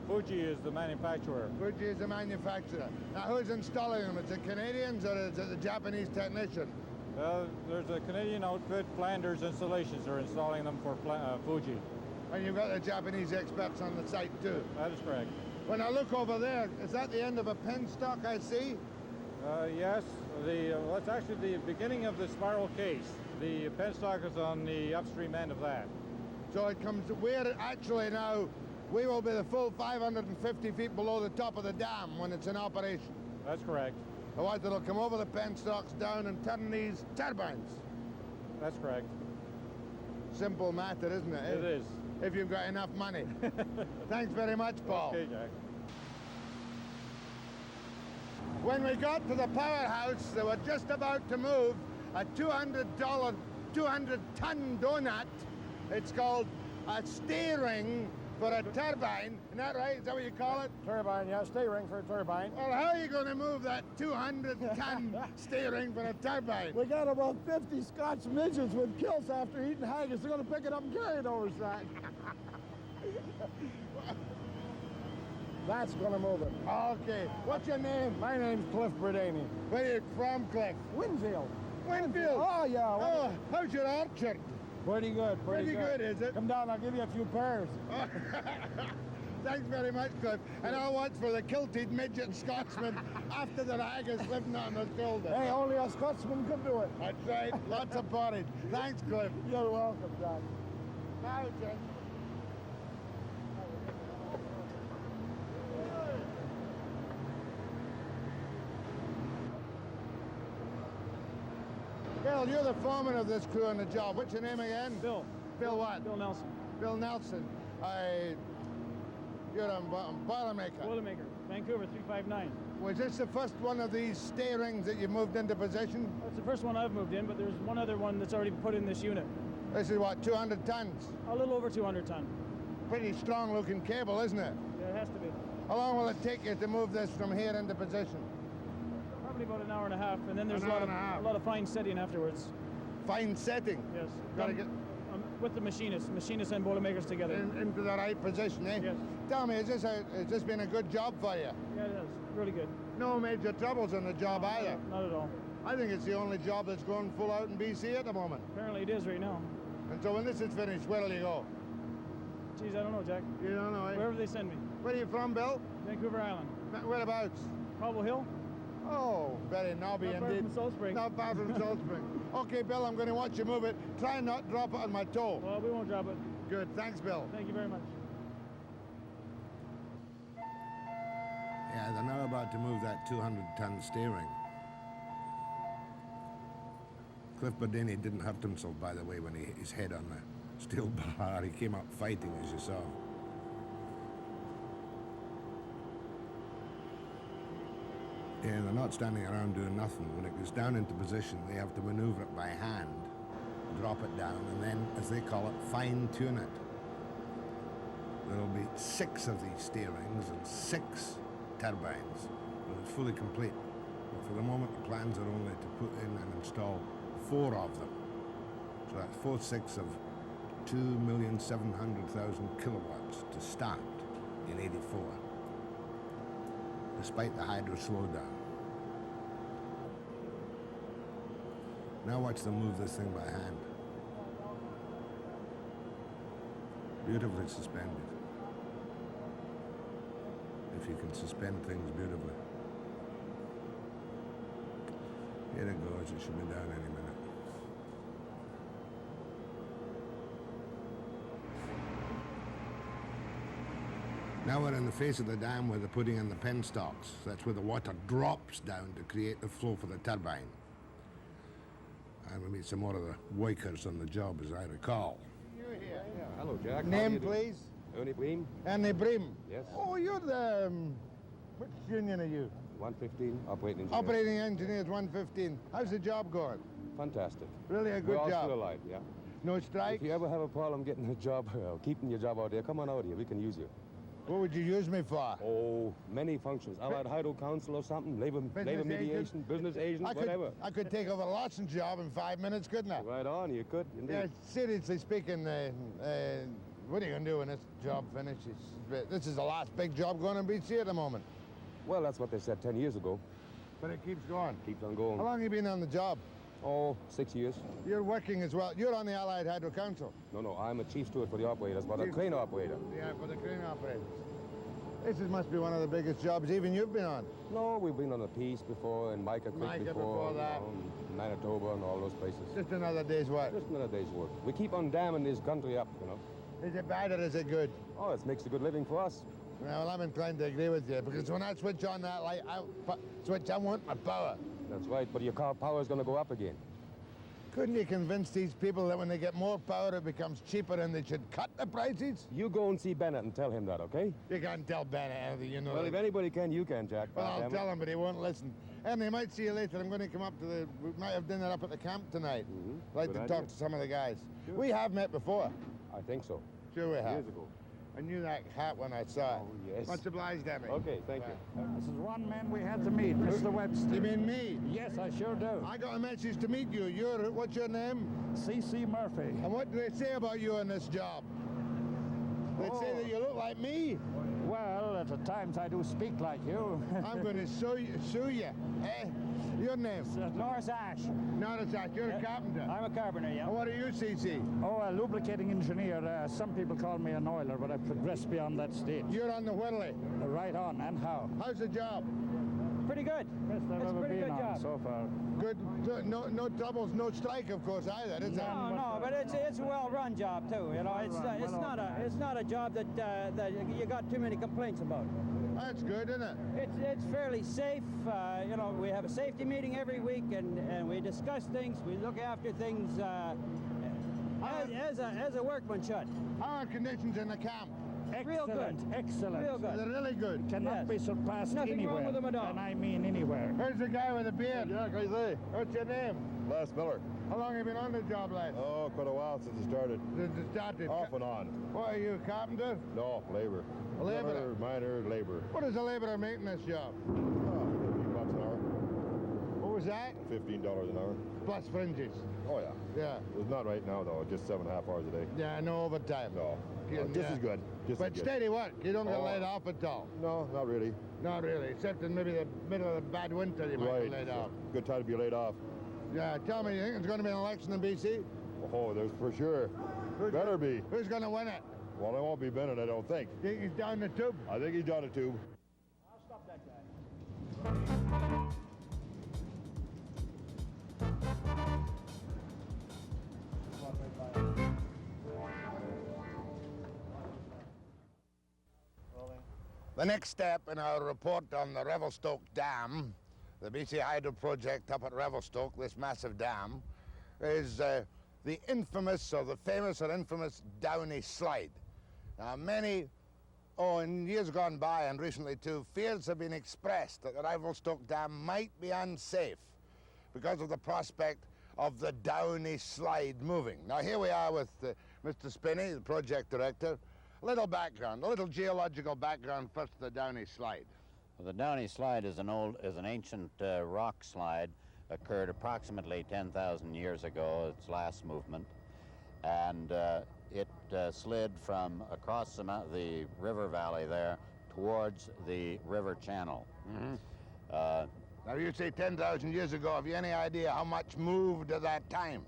Fuji is the manufacturer. Fuji is the manufacturer. Now, who's installing them? Is it Canadians or is it the Japanese technician? There's a Canadian outfit, Flanders Installations, are installing them for Fuji. And you've got the Japanese experts on the site, too? That is correct. When I look over there, is that the end of a penstock I see? Yes, that's actually the beginning of the spiral case. The penstock is on the upstream end of that. So it comes, we're actually now, we will be the full 550 feet below the top of the dam when it's in operation. That's correct. Otherwise it'll come over the penstocks down and turn these turbines. That's correct. Simple matter, isn't it? It is. If you've got enough money. Thanks very much, Paul. Okay, Jack. When we got to the powerhouse, they were just about to move a $200, 200-ton donut. It's called a steering for a turbine. Isn't that right? Is that what you call it? Turbine, yeah, steering for a turbine. Well, how are you going to move that 200-ton steering for a turbine? We got about 50 Scotch midgets with kilts after eating haggis. They're going to pick it up and carry it over side. That's going to move it. Okay. What's your name? My name's Cliff Bredani. Where are you from, Cliff? Winfield. Winfield? Oh, yeah. Oh, how's your orchard? Pretty good, Pretty good, is it? Come down, I'll give you a few pairs. Thanks very much, Cliff. And I'll watch for the kilted midget Scotsman after the rag is slipping on the shoulder. Hey, only a Scotsman could do it. That's right. Lots of porridge. Thanks, Cliff. You're welcome, Jack. Now, Jen. Bill, you're the foreman of this crew on the job. What's your name again? Bill. Bill what? Bill Nelson. Bill Nelson. You're a Boilermaker. Boilermaker. Vancouver 359. Was this the first one of these stay rings that you moved into position? That's the first one I've moved in, but there's one other one that's already put in this unit. This is what, 200 tons? A little over 200 ton. Pretty strong looking cable, isn't it? Yeah, it has to be. How long will it take you to move this from here into position? Probably about an hour and a half, and then there's An a hour lot and a half. of a lot of fine setting afterwards. Fine setting? Yes. Gotta get With the machinists and Boilermakers together. into the right position, eh? Yes. Tell me, has this been a good job for you? Yeah, it is. Really good. No major troubles on the job either? Not at all. I think it's the only job that's going full out in BC at the moment. Apparently it is right now. And so when this is finished, where'll you go? Geez, I don't know, Jack. You don't know, eh? Wherever they send me. Where are you from, Bill? Vancouver Island. Whereabouts? Cobble Hill. Oh, very knobby Not far indeed. from Salt Spring. Not far from Salt Spring. Okay, Bill, I'm going to watch you move it. Try and not drop it on my toe. Well, we won't drop it. Good, thanks, Bill. Thank you very much. Yeah, they're now about to move that 200-ton steering. Cliff Bodini didn't hurt himself, by the way, when he hit his head on the steel bar. He came up fighting, as you saw. Yeah, they're not standing around doing nothing. When it goes down into position, they have to maneuver it by hand, drop it down, and then, as they call it, fine-tune it. There'll be 6 of these steerings and 6 turbines when it's fully complete. But for the moment, the plans are only to put in and install 4 of them. So that's 4/6 of 2,700,000 kilowatts to start in '84, despite the hydro slowdown. Now watch them move this thing by hand. Beautifully suspended. If you can suspend things beautifully. Here it goes, it should be down any minute. Now we're in the face of the dam where they're putting in the penstocks. That's where the water drops down to create the flow for the turbine. And we'll meet some more of the workers on the job, as I recall. Hello, Jack. Name, please? Ernie Bream. Ernie Bream. Yes. Oh, you're the... which union are you? 115, operating engineer. Operating engineers, 115. How's the job going? Fantastic. Really a good We're all job? still alive, yeah. No strikes? If you ever have a problem getting a job, keeping your job out there, come on out here. We can use you. What would you use me for? Oh, many functions. Allied Hydro Council or something, labor mediation, business agent, whatever. I could take over Lawson's job in 5 minutes, couldn't I? Right on, you could, indeed. Yeah, seriously speaking, what are you going to do when this job finishes? This is the last big job going in BC at the moment. Well, that's what they said 10 years ago. But it keeps going? Keeps on going. How long have you been on the job? Oh, 6 years. You're working as well. You're on the Allied Hydro Council. No, I'm a chief steward for the operators, but a crane operator. Yeah, for the crane operators. Must be one of the biggest jobs even you've been on. No, we've been on a piece before, in Mica Creek before that. Manitoba and all those places. Just another day's work. Just another day's work. We keep on damming this country up, you know. Is it bad or is it good? Oh, it makes a good living for us. Well, I'm inclined to agree with you, because when I switch on that light, I want my power. That's right, but your car power is going to go up again. Couldn't you convince these people that when they get more power, it becomes cheaper and they should cut the prices? You go and see Bennett and tell him that, okay? You can't tell Bennett anything, you know. Well, if anybody can, you can, Jack. Well, I'll tell him, but he won't listen. And I might see you later. I'm going to come up to we might have dinner up at the camp tonight. I'd like to talk to some of the guys. Sure. We have met before. I think so. Sure we have. Years ago. I knew that hat when I saw it. Oh, yes. Much obliged, Emmy. Okay, thank you. This is one man we had to meet, Mr. Webster. You mean me? Yes, I sure do. I got a message to meet you. What's your name? C.C. Murphy. And what do they say about you on this job? They say that you look like me. Well, at times I do speak like you. I'm going to sue you. Eh? Your name? Norris Ash. Norris Ash. You're a carpenter. I'm a carpenter, yeah. And what are you, CC? Oh, a lubricating engineer. Some people call me an oiler, but I've progressed beyond that stage. You're on the whirly. Right on, and how? How's the job? Pretty good. Best I've ever been on so far. Good. No troubles, no strike, of course, either, is there? No, but it's a well-run job too. You know, it's not a job that you got too many complaints about. That's good, isn't it? It's fairly safe. You know, we have a safety meeting every week, and we discuss things. We look after things as a workman should. How are conditions in the camp? Excellent. Real good. Excellent. Real good. They're really good. Cannot be surpassed Nothing anywhere. wrong with them at all. And I mean anywhere. Where's the guy with the beard? Yeah, guys, hey. What's your name? Les Miller. How long have you been on the job, lad? Oh, quite a while since it started. Since it started? Off and on. What are you, a carpenter? No, labor. A laborer? Minor labor. What does a laborer make in this job? Oh, $15 an hour. What was that? $15 an hour. Plus fringes. Oh, yeah. Yeah. It's not right now, though. Just 7.5 hours a day. Yeah, no overtime. No. Yeah. Just as good. Just but as good. steady work. You don't get laid off at all. No, not really. Not really, except in maybe the middle of the bad winter you might be laid off. Good time to be laid off. Yeah, tell me, you think there's going to be an election in BC? Oh, there's for sure. Better be. Who's going to win it? Well, it won't be Bennett, I don't think. Think he's down the tube? I think he's down the tube. I'll stop that guy. The next step in our report on the Revelstoke Dam, the BC Hydro project up at Revelstoke, this massive dam, is the infamous, or the famous or infamous Downey Slide. Now in years gone by and recently too, fears have been expressed that the Revelstoke Dam might be unsafe because of the prospect of the Downey Slide moving. Now here we are with Mr. Spinney, the project director. A little background, a little geological background first to the Downey Slide. Well, the Downey Slide is an ancient rock slide, occurred approximately 10,000 years ago, its last movement, and it slid from across the river valley there towards the river channel. Mm-hmm. Now you say 10,000 years ago, have you any idea how much moved at that time?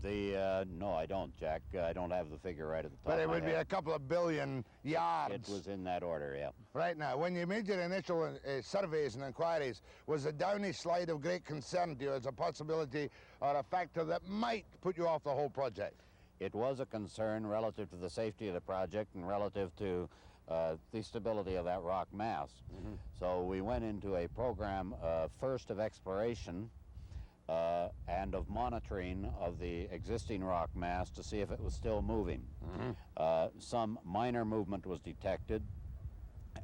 No, I don't, Jack. I don't have the figure right at the top But it of my would be head. a couple of billion yards. It was in that order, yeah. Right now, when you made your initial surveys and inquiries, was the Downey Slide of great concern to you as a possibility or a factor that might put you off the whole project? It was a concern relative to the safety of the project and relative to the stability of that rock mass. Mm-hmm. So we went into a program first of exploration and of monitoring of the existing rock mass to see if it was still moving. Mm-hmm. Some minor movement was detected,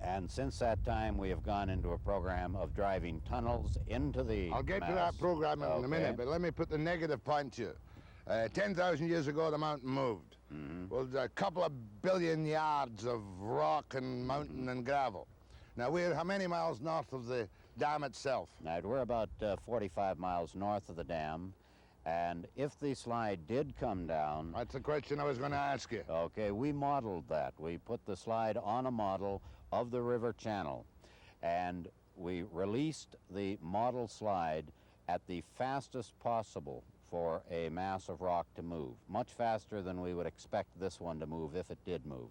and since that time we have gone into a program of driving tunnels into the I'll get mass. to that program in a Okay. minute, but let me put the negative point to you. 10,000 years ago, the mountain moved. Mm-hmm. Well, a couple of billion yards of rock and mountain and gravel. Now, we're how many miles north of the dam itself? Now, we're about 45 miles north of the dam, and if the slide did come down... That's the question I was going to ask you. Okay, we modeled that. We put the slide on a model of the river channel, and we released the model slide at the fastest possible for a mass of rock to move, much faster than we would expect this one to move if it did move.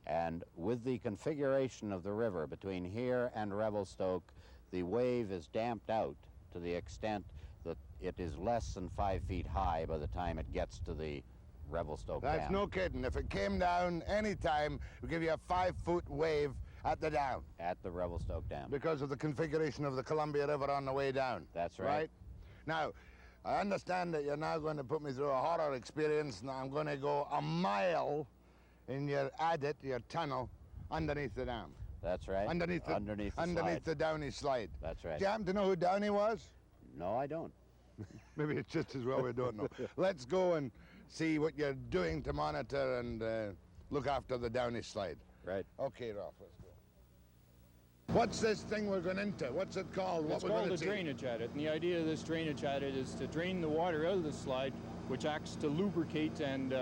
And with the configuration of the river between here and Revelstoke, the wave is damped out to the extent that it is less than 5 feet high by the time it gets to the Revelstoke Dam. That's no kidding. If it came down any time, we'll give you a 5-foot wave at the dam. At the Revelstoke Dam. Because of the configuration of the Columbia River on the way down. That's right. Now, I understand that you're now going to put me through a horror experience, and I'm going to go a mile in your adit, your tunnel, underneath the dam. That's right. Underneath the slide. the Downey Slide. That's right. Do you happen to know who Downey was? No, I don't. Maybe it's just as well we don't know. Let's go and see what you're doing to monitor and look after the Downey Slide. Right. Okay, Ralph, let's go. What's this thing we're going into? What's it called? It's called a drainage adit, and the idea of this drainage adit is to drain the water out of the slide, which acts to lubricate and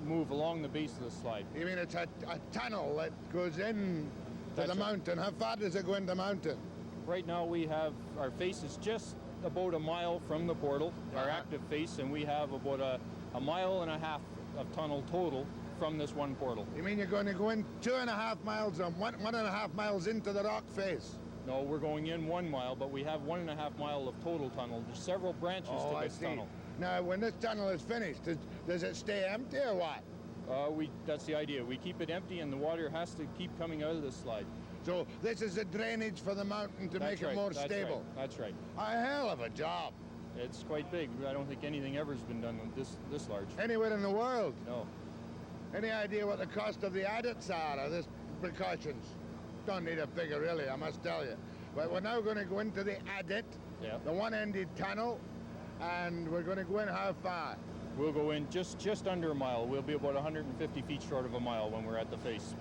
move along the base of the slide. You mean it's a tunnel that goes in to the mountain? How far does it go into the mountain? Right now we have, our face is just about a mile from the portal, our active face, and we have about a mile and a half of tunnel total from this one portal. You mean you're going to go in 2.5 miles and 1.5 miles into the rock face? No, we're going in 1 mile, but we have 1.5 mile of total tunnel. There's several branches to this tunnel. Now, when this tunnel is finished, does it stay empty or what? That's the idea. We keep it empty and the water has to keep coming out of this slide. So this is a drainage for the mountain to make it more stable? That's right. A hell of a job. It's quite big. I don't think anything ever has been done this large. Anywhere in the world? No. Any idea what the cost of the adits are, or this precautions? Don't need a figure, really, I must tell you. But we're now going to go into the adit, the one-ended tunnel, and we're going to go in how far? We'll go in just under a mile. We'll be about 150 feet short of a mile when we're at the face.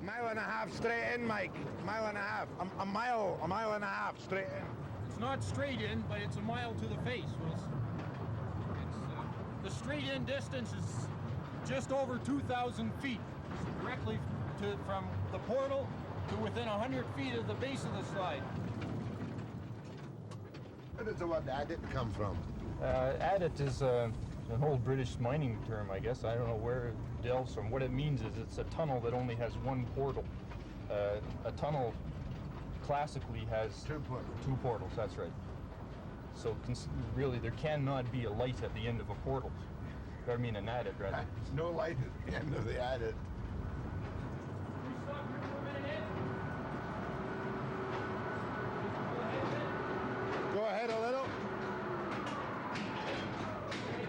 Mile and a half straight in, Mike. Mile and a half. A mile and a half straight in. It's not straight in, but it's a mile to the face. The straight in distance is just over 2,000 feet, directly from the portal to within 100 feet of the base of the slide. Where does the word adit come from? Adit is an old British mining term, I guess. I don't know where it delves from. What it means is it's a tunnel that only has one portal. A tunnel classically has two portals, that's right. So really there cannot be a light at the end of a portal. I mean an adit, rather. There's no light at the end of the adit. Go ahead a little.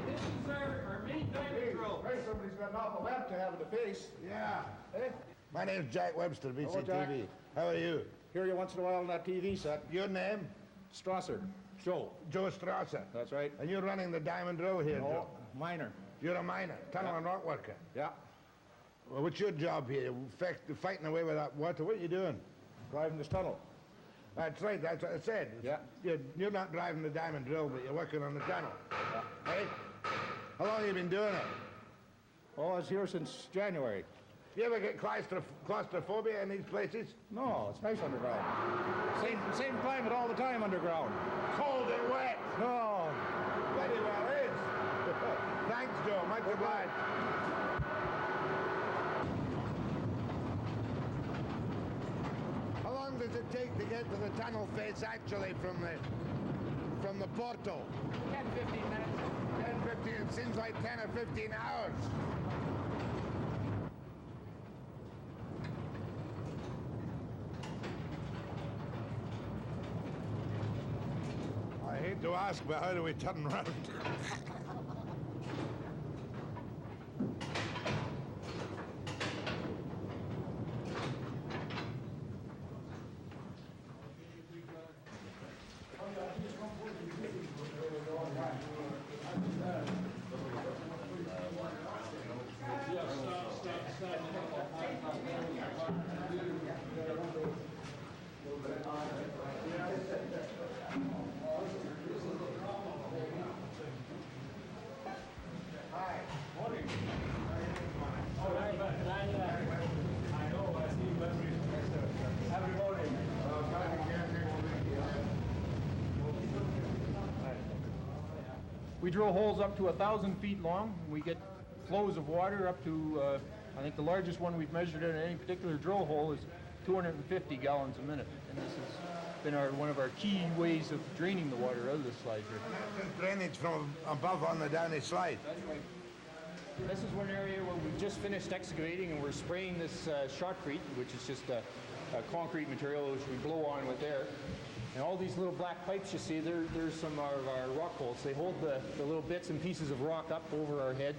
This is our main diamond drill. Hey, somebody's got an awful lamp to have in the face. Yeah. Hey? My name's Jack Webster, BCTV. How are you? Hear you once in a while on that TV set. Your name? Strasser. Joe. Joe Strasser. That's right. And you're running the diamond drill here, No, Joe? miner. You're a miner, tunnel and rock worker. Yeah. Well, what's your job here? Fighting away with that water. What are you doing? Driving this tunnel. That's right, that's what I said. Yeah. You're not driving the diamond drill, but you're working on the tunnel. Yeah. Hey? How long have you been doing it? Oh, I was here since January. You ever get claustrophobia in these places? No, it's nice underground. Same climate all the time underground. Cold and wet? No. Very well is. Thanks, Joe. Much obliged. How long does it take to get to the tunnel face actually from the portal? 10, 15 minutes. 10, 15, it seems like 10 or 15 hours. I hate to ask, but how do we turn around? We drill holes up to 1,000 feet long. We get flows of water up to, I think the largest one we've measured in any particular drill hole is 250 gallons a minute. And this has been one of our key ways of draining the water out of the slide here. Drainage from above on the down the slide. That's right. This is one area where we've just finished excavating and we're spraying this shotcrete, which is just a concrete material which we blow on with air. And all these little black pipes you see, there's some of our rock holes. They hold the little bits and pieces of rock up over our head.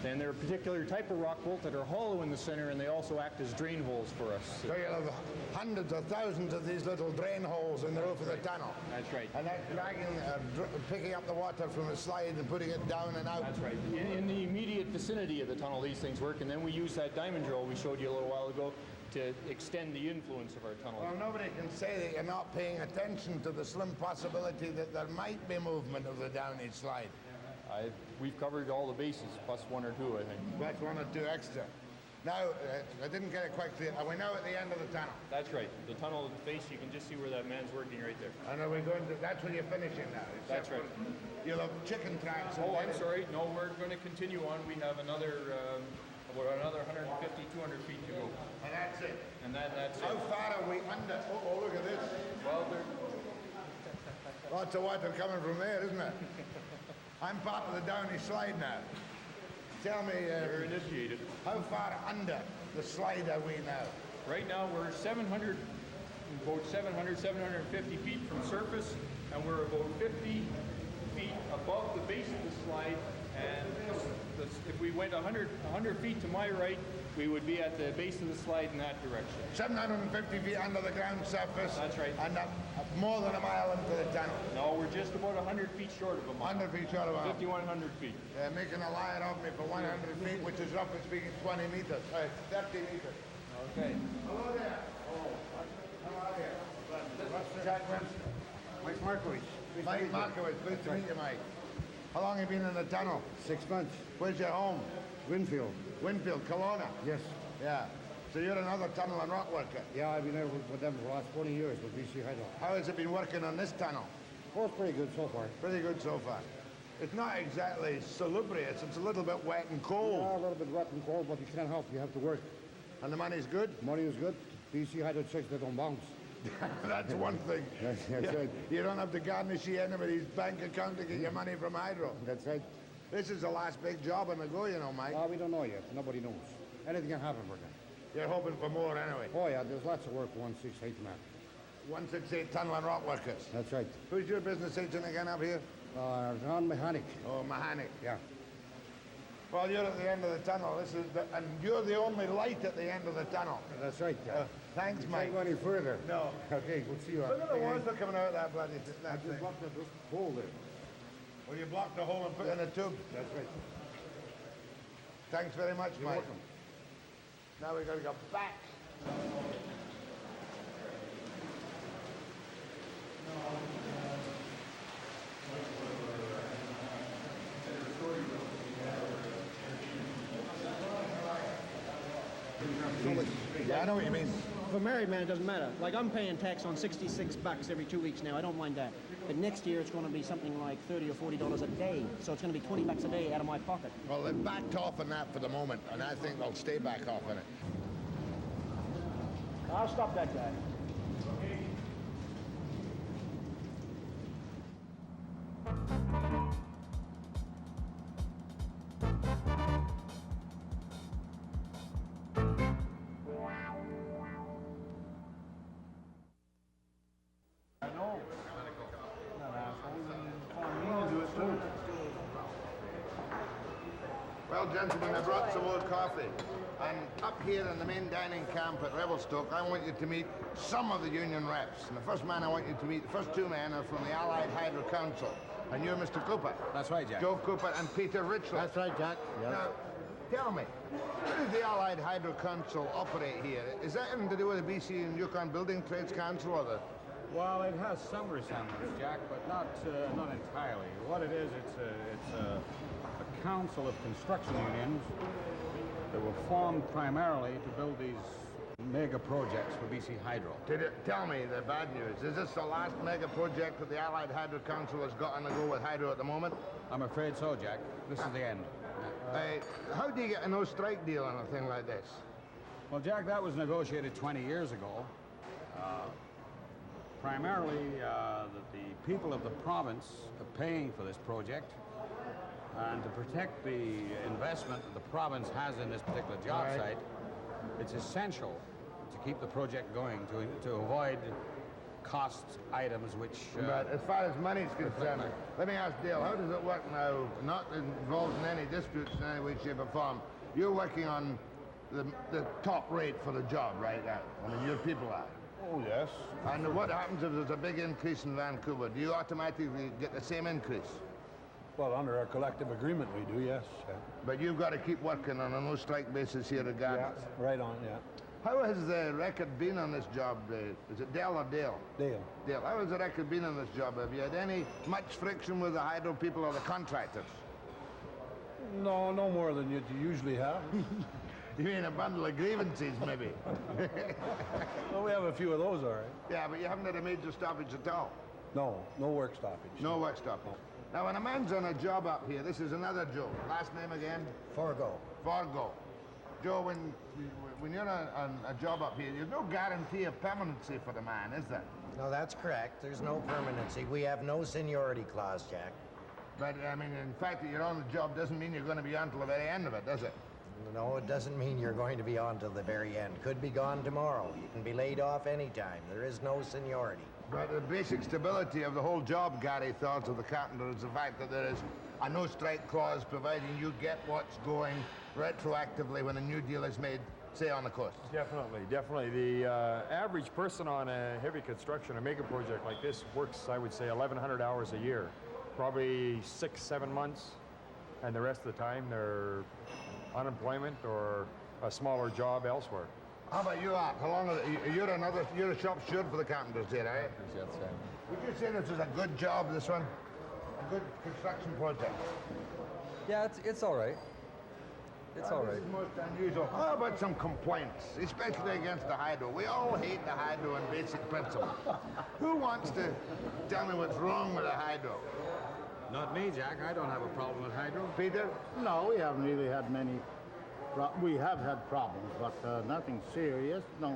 And they're a particular type of rock bolt that are hollow in the center, and they also act as drain holes for us. So you'll have hundreds of thousands of these little drain holes in the roof of the tunnel. That's right. And that's dragging, picking up the water from the slide and putting it down and out. That's right. In the immediate vicinity of the tunnel, these things work, and then we use that diamond drill we showed you a little while ago to extend the influence of our tunnel. Well, nobody can say that you're not paying attention to the slim possibility that there might be movement of the downage slide. We've covered all the bases, plus one or two, I think. That's one or two extra. Now, I didn't get it quite clear. Are we now at the end of the tunnel? That's right. The tunnel face, you can just see where that man's working right there. And are we going to, that's where you're finishing now? That's right. You'll have chicken tracks. Oh, I'm sorry. No, we're going to continue on. We have another, about another 150, 200 feet to go. And that's it? And that's How it. far are we under? Oh, look at this. Well, lots of water coming from there, isn't it? I'm part of the downy slide now. Tell me, you're initiated. How far under the slide are we now? Right now, we're 700, 750 feet from surface, and we're about 50 feet above the base of the slide. And if we went 100 feet to my right, we would be at the base of the slide in that direction. 750 feet under the ground surface. That's right. And more than a mile into the tunnel. No, we're just about 100 feet short of a mile. 100 feet short of a mile. 5,100 feet. Making a liar of me for 100 feet, which is roughly speaking 20 meters. 30 meters. Okay. Hello there. Oh, how are you? Jack Webster. Mike Markowitz. Mike Markowitz, pleased to meet you, Mike. How long have you been in the tunnel? 6 months. Where's your home? Winfield. Winfield, Kelowna? Yes. Yeah. So you're another tunnel and rock worker? Yeah, I've been there with them for the last 20 years with BC Hydro. How has it been working on this tunnel? Oh, it's pretty good so far. Pretty good so far. It's not exactly salubrious. It's a little bit wet and cold. Yeah, a little bit wet and cold, but you can't help. You have to work. And the money's good? Money is good. BC Hydro checks that don't bounce. That's one thing. That's right. You don't have to garnish anybody's bank account to get your money from Hydro. That's right. This is the last big job on the go, you know, Mike. Well, we don't know yet. Nobody knows. Anything can happen for them. You're hoping for more anyway. Oh, yeah, there's lots of work 168 man. 168 tunnel and rock workers. That's right. Who's your business agent again up here? John Mechanic. Oh, Mechanic. Yeah. Well, you're at the end of the tunnel. And you're the only light at the end of the tunnel. That's right. Thanks, you Mike. Can't go any further. No. Okay, we'll see you. Look at the water coming out of that bloody thing. I just blocked that hole there. Well, you blocked the hole and put it in a tube. That's right. Thanks very much, You're Mike. welcome. Now we've got to go back. Yeah, I know what you mean. For a married man, it doesn't matter. Like, I'm paying tax on $66 every 2 weeks now. I don't mind that. But next year, it's going to be something like $30 or $40 a day. So it's going to be $20 a day out of my pocket. Well, they've backed off on that for the moment, and I think they'll stay back off on it. I'll stop that guy. Well, gentlemen, I brought some more coffee. And up here in the main dining camp at Revelstoke, I want you to meet some of the union reps. And the first man I want you to meet, the first two men are from the Allied Hydro Council. And you're Mr. Cooper. That's right, Jack. Joe Cooper and Peter Richland. That's right, Jack. Yes. Now, tell me, how does the Allied Hydro Council operate here? Is that anything to do with the BC and Yukon Building Trades Council or the... Well, it has some resemblance, Jack, but not entirely. What it is, it's a council of construction unions that were formed primarily to build these mega projects for BC Hydro. Tell me the bad news. Is this the last mega project that the Allied Hydro Council has got on the go with Hydro at the moment? I'm afraid so, Jack. This is the end. How do you get a no-strike deal on a thing like this? Well, Jack, that was negotiated 20 years ago. Primarily, that the people of the province are paying for this project, and to protect the investment that the province has in this particular job site, it's essential to keep the project going, to avoid cost items which... But as far as money's concerned, let me ask Dale, how does it work now? Not involved in any disputes in any way, shape, or form. You're working on the top rate for the job, right? I mean, your people are. Oh, yes. And what happens if there's a big increase in Vancouver? Do you automatically get the same increase? Well, under our collective agreement, we do, yes. Yeah. But you've got to keep working on a no-strike basis here regardless. Yeah, right on, yeah. How has the record been on this job? Is it Dale or Dale? Dale. Dale, how has the record been on this job? Have you had any much friction with the hydro people or the contractors? No, no more than you usually have. You mean a bundle of grievances, maybe? Well, we have a few of those, all right. Yeah, but you haven't had a major stoppage at all? No, no work stoppage. No work stoppage. Now, when a man's on a job up here, this is another Joe. Last name again? Fargo. Fargo. Joe, when you're on a job up here, there's no guarantee of permanency for the man, is there? No, that's correct. There's no permanency. We have no seniority clause, Jack. But, I mean, in fact that you're on the job doesn't mean you're going to be on till the very end of it, does it? No, it doesn't mean you're going to be on till the very end. Could be gone tomorrow. You can be laid off anytime. There is no seniority. But the basic stability of the whole job, Gary thought, of the carpenter is the fact that there is a no-strike clause providing you get what's going retroactively when a new deal is made, say, on the coast. Definitely, definitely. The average person on a heavy construction, a mega project like this, works, I would say, 1,100 hours a year. Probably 6-7 months, and the rest of the time they're unemployment or a smaller job elsewhere. How about you, Art? How long you're a shop steward for the carpenters here, right? Yes, sir. Would you say this is a good job, this one? A good construction project? Yeah, it's all right. It's all right. This is most unusual. How about some complaints, especially against the hydro? We all hate the hydro in basic principle. Who wants to tell me what's wrong with the hydro? Not me, Jack. I don't have a problem with hydro. Peter? No, we haven't really had many. We have had problems, but nothing serious. No,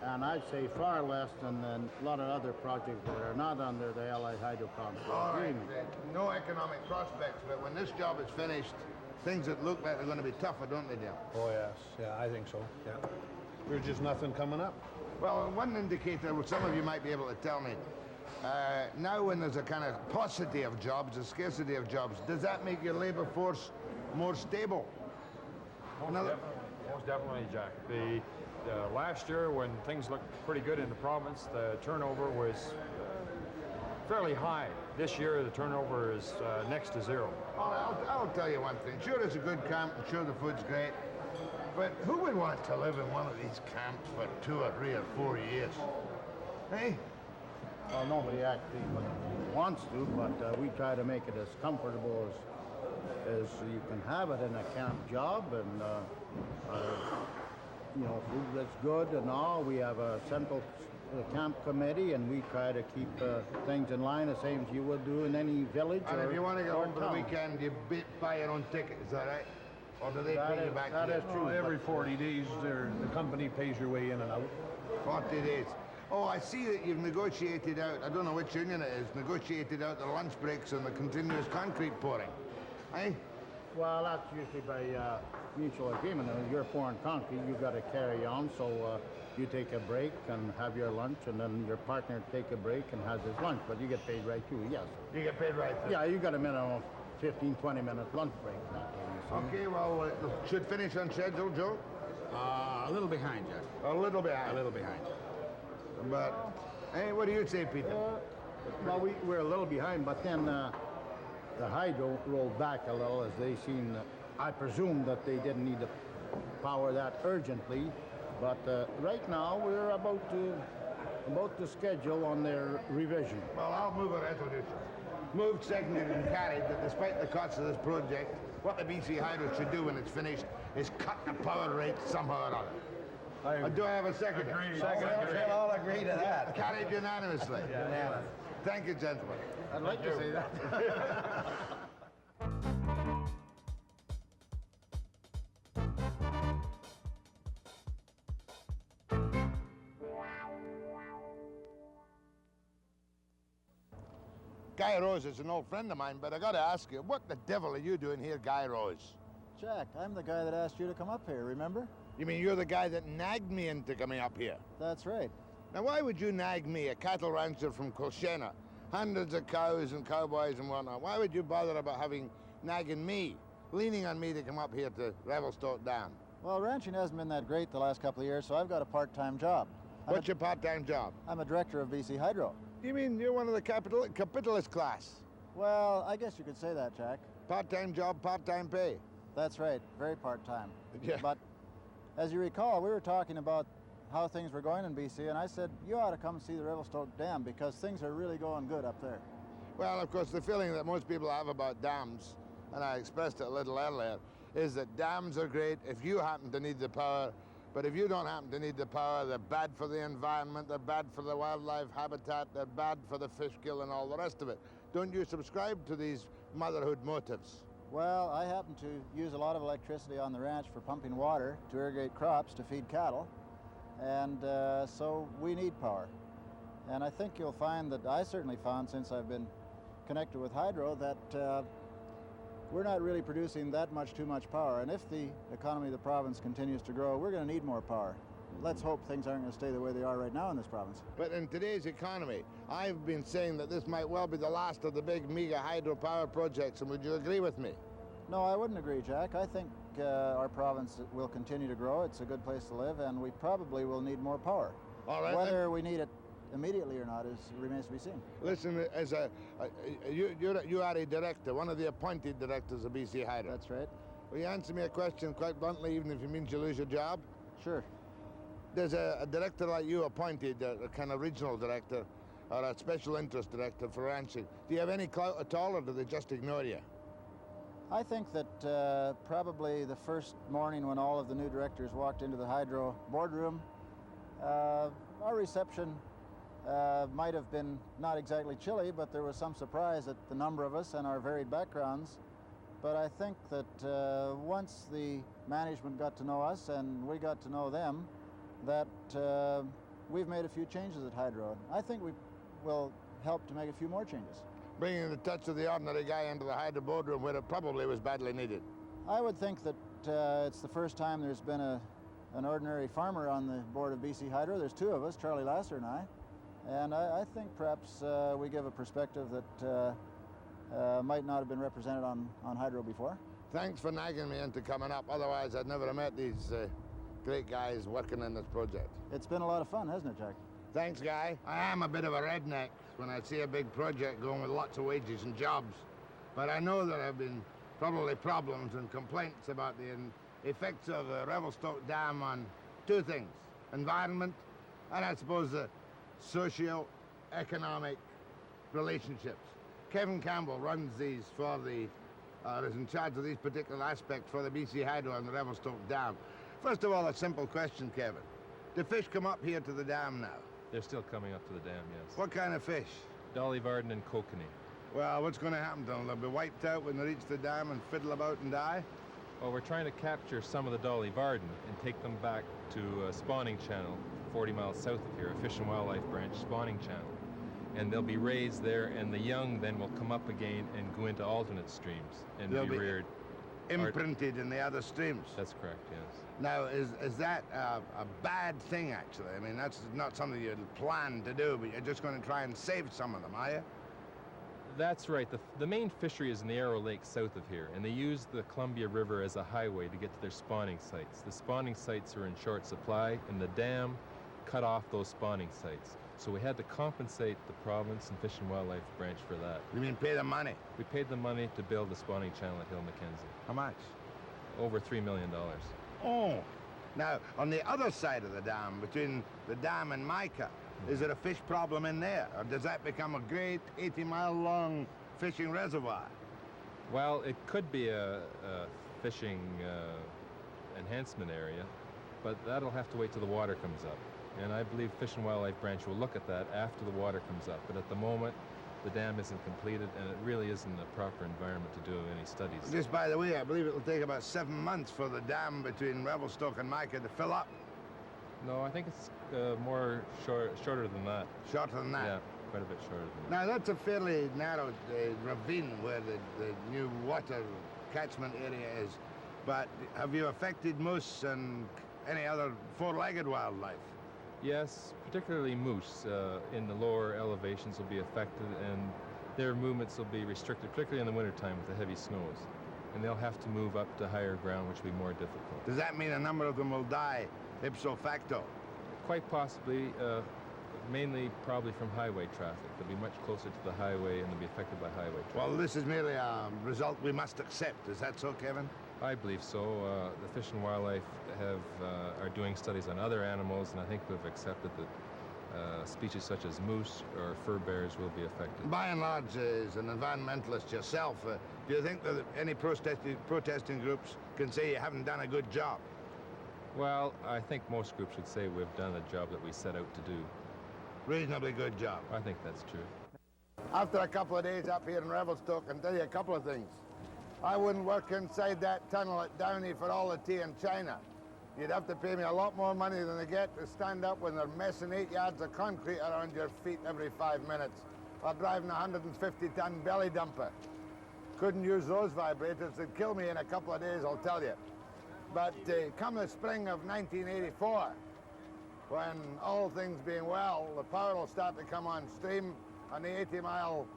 and I'd say far less than a lot of other projects that are not under the Allied Hydro Contract agreement. No economic prospects, but when this job is finished, things that look like they're going to be tougher, don't they, Dale? Oh, yes. Yeah, I think so. Yeah. There's just nothing coming up. Well, one indicator, which some of you might be able to tell me, now when there's a kind of paucity of jobs, a scarcity of jobs, does that make your labor force more stable? Most definitely, Jack. The last year, when things looked pretty good in the province, the turnover was fairly high. This year, the turnover is next to zero. I'll tell you one thing. Sure, it's a good camp, and sure, the food's great. But who would want to live in one of these camps for 2 or 3 or 4 years? Hey? Well, nobody actually wants to, but we try to make it as comfortable as you can have it in a camp job, and you know, food that's good and all. We have a central camp committee, and we try to keep things in line the same as you would do in any village. And if you want to go home for the town. weekend, you buy your own ticket, is that right? Or do they pay you back? That is true. Every 40 days, the company pays your way in and out. 40 days. Oh, I see that you've negotiated out, I don't know which union it is, negotiated out the lunch breaks and the continuous concrete pouring. Eh? Well, that's usually by mutual agreement. When you're pouring concrete, you've got to carry on, so you take a break and have your lunch, and then your partner take a break and has his lunch, but you get paid right too, yes. You get paid right too? Yeah, you got a minimum 15, 20-minute lunch break that way, you see. Okay, well, it should finish on schedule, Joe? A little behind, Jack. A little behind? A little behind. But, hey, what do you say, Peter? Well, we're a little behind, but then the hydro rolled back a little as they seen, I presume that they didn't need to power that urgently, but right now we're about to schedule on their revision. Well, I'll move a resolution. Moved, seconded, and carried that despite the cost of this project, what the BC Hydro should do when it's finished is cut the power rate somehow or other. Do I have a second? We'll all agree to that. Carried unanimously. Unanimous. Thank you, gentlemen. I'd like to say that. Guy Rose is an old friend of mine, but I gotta ask you, what the devil are you doing here, Guy Rose? Jack, I'm the guy that asked you to come up here, remember? You mean you're the guy that nagged me into coming up here? That's right. Now, why would you nag me, a cattle rancher from Colchena, hundreds of cows and cowboys and whatnot? Why would you bother about nagging me, leaning on me to come up here to Revelstoke Dam? Well, ranching hasn't been that great the last couple of years, so I've got a part-time job. What's your part-time job? I'm a director of BC Hydro. You mean you're one of the capitalist class? Well, I guess you could say that, Jack. Part-time job, part-time pay. That's right, very part-time. Yeah. But as you recall, we were talking about how things were going in BC, and I said, you ought to come see the Revelstoke Dam because things are really going good up there. Well, of course, the feeling that most people have about dams, and I expressed it a little earlier, is that dams are great if you happen to need the power, but if you don't happen to need the power, they're bad for the environment, they're bad for the wildlife habitat, they're bad for the fish kill and all the rest of it. Don't you subscribe to these motherhood motives? Well, I happen to use a lot of electricity on the ranch for pumping water to irrigate crops to feed cattle, and so we need power. And I think you'll find that I certainly found since I've been connected with hydro that we're not really producing that too much power. And if the economy of the province continues to grow, we're going to need more power. Let's hope things aren't going to stay the way they are right now in this province. But in today's economy, I've been saying that this might well be the last of the big mega hydropower projects, and would you agree with me? No, I wouldn't agree, Jack. I think our province will continue to grow. It's a good place to live, and we probably will need more power. All right. Whether we need it immediately or not remains to be seen. Listen, as you are a director, one of the appointed directors of BC Hydro. That's right. Will you answer me a question quite bluntly, even if it means you lose your job? Sure. There's a director like you appointed, a kind of regional director, or a special interest director for ranching. Do you have any clout at all, or do they just ignore you? I think that probably the first morning when all of the new directors walked into the hydro boardroom, our reception might have been not exactly chilly, but there was some surprise at the number of us and our varied backgrounds. But I think that once the management got to know us and we got to know them, that we've made a few changes at hydro. I think we will help to make a few more changes. Bringing the touch of the ordinary guy into the hydro boardroom where it probably was badly needed. I would think that it's the first time there's been an ordinary farmer on the board of BC Hydro. There's two of us, Charlie Lasser and I. And I think perhaps we give a perspective that might not have been represented on hydro before. Thanks for nagging me into coming up. Otherwise, I'd never have met these great guys working in this project. It's been a lot of fun, hasn't it, Jack? Thanks, Guy. I am a bit of a redneck when I see a big project going with lots of wages and jobs. But I know there have been probably problems and complaints about the effects of the Revelstoke Dam on two things: environment, and I suppose the socio-economic relationships. Kevin Campbell runs these for the, is in charge of these particular aspects for the BC Hydro and the Revelstoke Dam. First of all, a simple question, Kevin. Do fish come up here to the dam now? They're still coming up to the dam, yes. What kind of fish? Dolly Varden and kokanee. Well, what's going to happen to them? They'll be wiped out when they reach the dam and fiddle about and die? Well, we're trying to capture some of the Dolly Varden and take them back to a spawning channel 40 miles south of here, a Fish and Wildlife Branch spawning channel. And they'll be raised there, and the young then will come up again and go into alternate streams and They'll be reared. Imprinted in the other streams? That's correct, yes. Now, is that a bad thing, actually? I mean, that's not something you'd plan to do, but you're just going to try and save some of them, are you? That's right. The main fishery is in the Arrow Lake south of here, and they use the Columbia River as a highway to get to their spawning sites. The spawning sites are in short supply, and the dam cut off those spawning sites. So we had to compensate the province and Fish and Wildlife Branch for that. You mean pay them money? We paid them money to build the spawning channel at Hill Mackenzie. How much? Over $3 million. Oh! Now, on the other side of the dam, between the dam and Micah, is there a fish problem in there? Or does that become a great 80-mile-long fishing reservoir? Well, it could be a fishing enhancement area, but that'll have to wait till the water comes up. And I believe Fish and Wildlife Branch will look at that after the water comes up. But at the moment, the dam isn't completed, and it really isn't a proper environment to do any studies. Just by the way, I believe it'll take about 7 months for the dam between Revelstoke and Micah to fill up. No, I think it's shorter than that. Shorter than that? Yeah, quite a bit shorter than that. Now, that's a fairly narrow ravine where the new water catchment area is. But have you affected moose and any other four-legged wildlife? Yes, particularly moose in the lower elevations will be affected, and their movements will be restricted, particularly in the wintertime with the heavy snows. And they'll have to move up to higher ground, which will be more difficult. Does that mean a number of them will die ipso facto? Quite possibly, mainly probably from highway traffic. They'll be much closer to the highway and they'll be affected by highway traffic. Well, this is merely a result we must accept. Is that so, Kevin? I believe so. The Fish and Wildlife are doing studies on other animals, and I think we've accepted that species such as moose or fur bears will be affected. By and large, as an environmentalist yourself, do you think that any protesting groups can say you haven't done a good job? Well, I think most groups would say we've done a job that we set out to do. Reasonably good job. I think that's true. After a couple of days up here in Revelstoke, I can tell you a couple of things. I wouldn't work inside that tunnel at Downey for all the tea in China. You'd have to pay me a lot more money than they get to stand up when they're messing 8 yards of concrete around your feet every 5 minutes, or driving a 150-ton belly dumper. Couldn't use those vibrators. They'd kill me in a couple of days, I'll tell you. But come the spring of 1984, when all things being well, the power will start to come on stream, and the 80-mile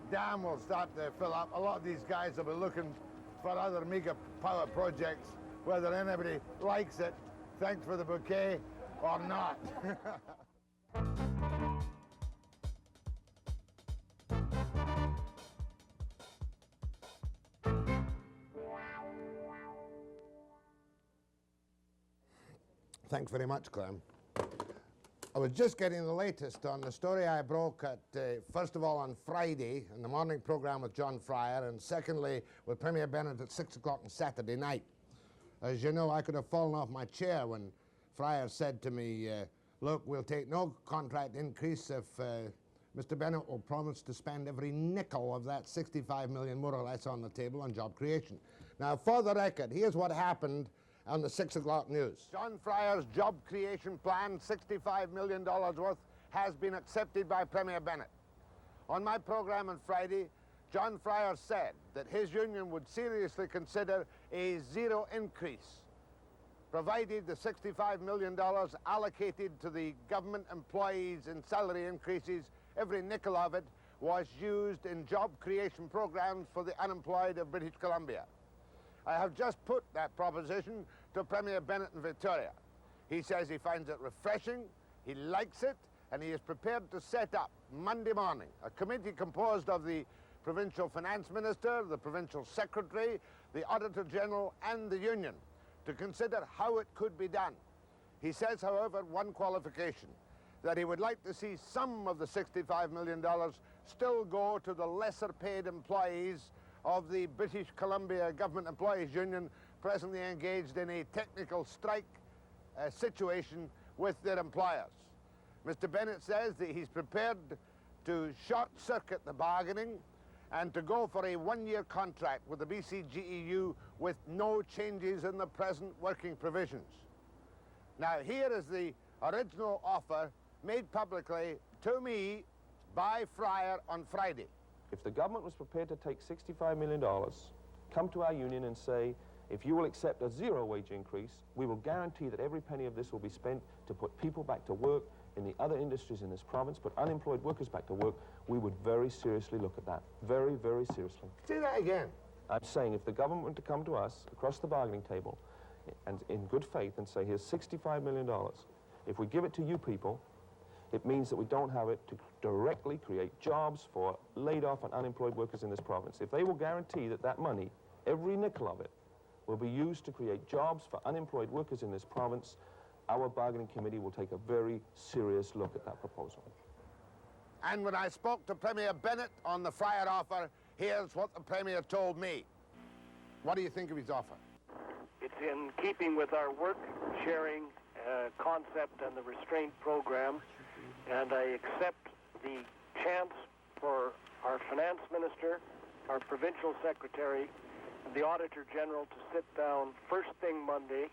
dam will start to fill up. A lot of these guys will be looking for other mega power projects, whether anybody likes it, thanks for the bouquet, or not. Thanks very much, Clem. I was just getting the latest on the story I broke at, first of all, on Friday in the morning program with John Fryer, and secondly with Premier Bennett at 6 o'clock on Saturday night. As you know, I could have fallen off my chair when Fryer said to me, look, we'll take no contract increase if Mr. Bennett will promise to spend every nickel of that 65 million more or less on the table on job creation. Now, for the record, here's what happened on the 6 o'clock news. John Fryer's job creation plan, $65 million worth, has been accepted by Premier Bennett. On my program on Friday, John Fryer said that his union would seriously consider a zero increase, provided the $65 million allocated to the government employees in salary increases, every nickel of it, was used in job creation programs for the unemployed of British Columbia. I have just put that proposition to Premier Bennett in Victoria. He says he finds it refreshing, he likes it, and he is prepared to set up Monday morning a committee composed of the Provincial Finance Minister, the Provincial Secretary, the Auditor General, and the Union to consider how it could be done. He says, however, one qualification, that he would like to see some of the $65 million still go to the lesser paid employees of the British Columbia Government Employees Union, presently engaged in a technical strike situation with their employers. Mr. Bennett says that he's prepared to short-circuit the bargaining and to go for a one-year contract with the BCGEU with no changes in the present working provisions. Now, here is the original offer made publicly to me by Fryer on Friday. If the government was prepared to take $65 million, come to our union and say, if you will accept a zero wage increase, we will guarantee that every penny of this will be spent to put people back to work in the other industries in this province, put unemployed workers back to work, we would very seriously look at that. Very, very seriously. Say that again. I'm saying if the government were to come to us across the bargaining table and in good faith and say, here's $65 million, if we give it to you people, it means that we don't have it to directly create jobs for laid off and unemployed workers in this province. If they will guarantee that that money, every nickel of it, will be used to create jobs for unemployed workers in this province, our bargaining committee will take a very serious look at that proposal. And when I spoke to Premier Bennett on the Fryer offer, here's what the Premier told me. What do you think of his offer? It's in keeping with our work-sharing concept and the restraint program, and I accept the chance for our finance minister, our provincial secretary, and the Auditor General to sit down first thing Monday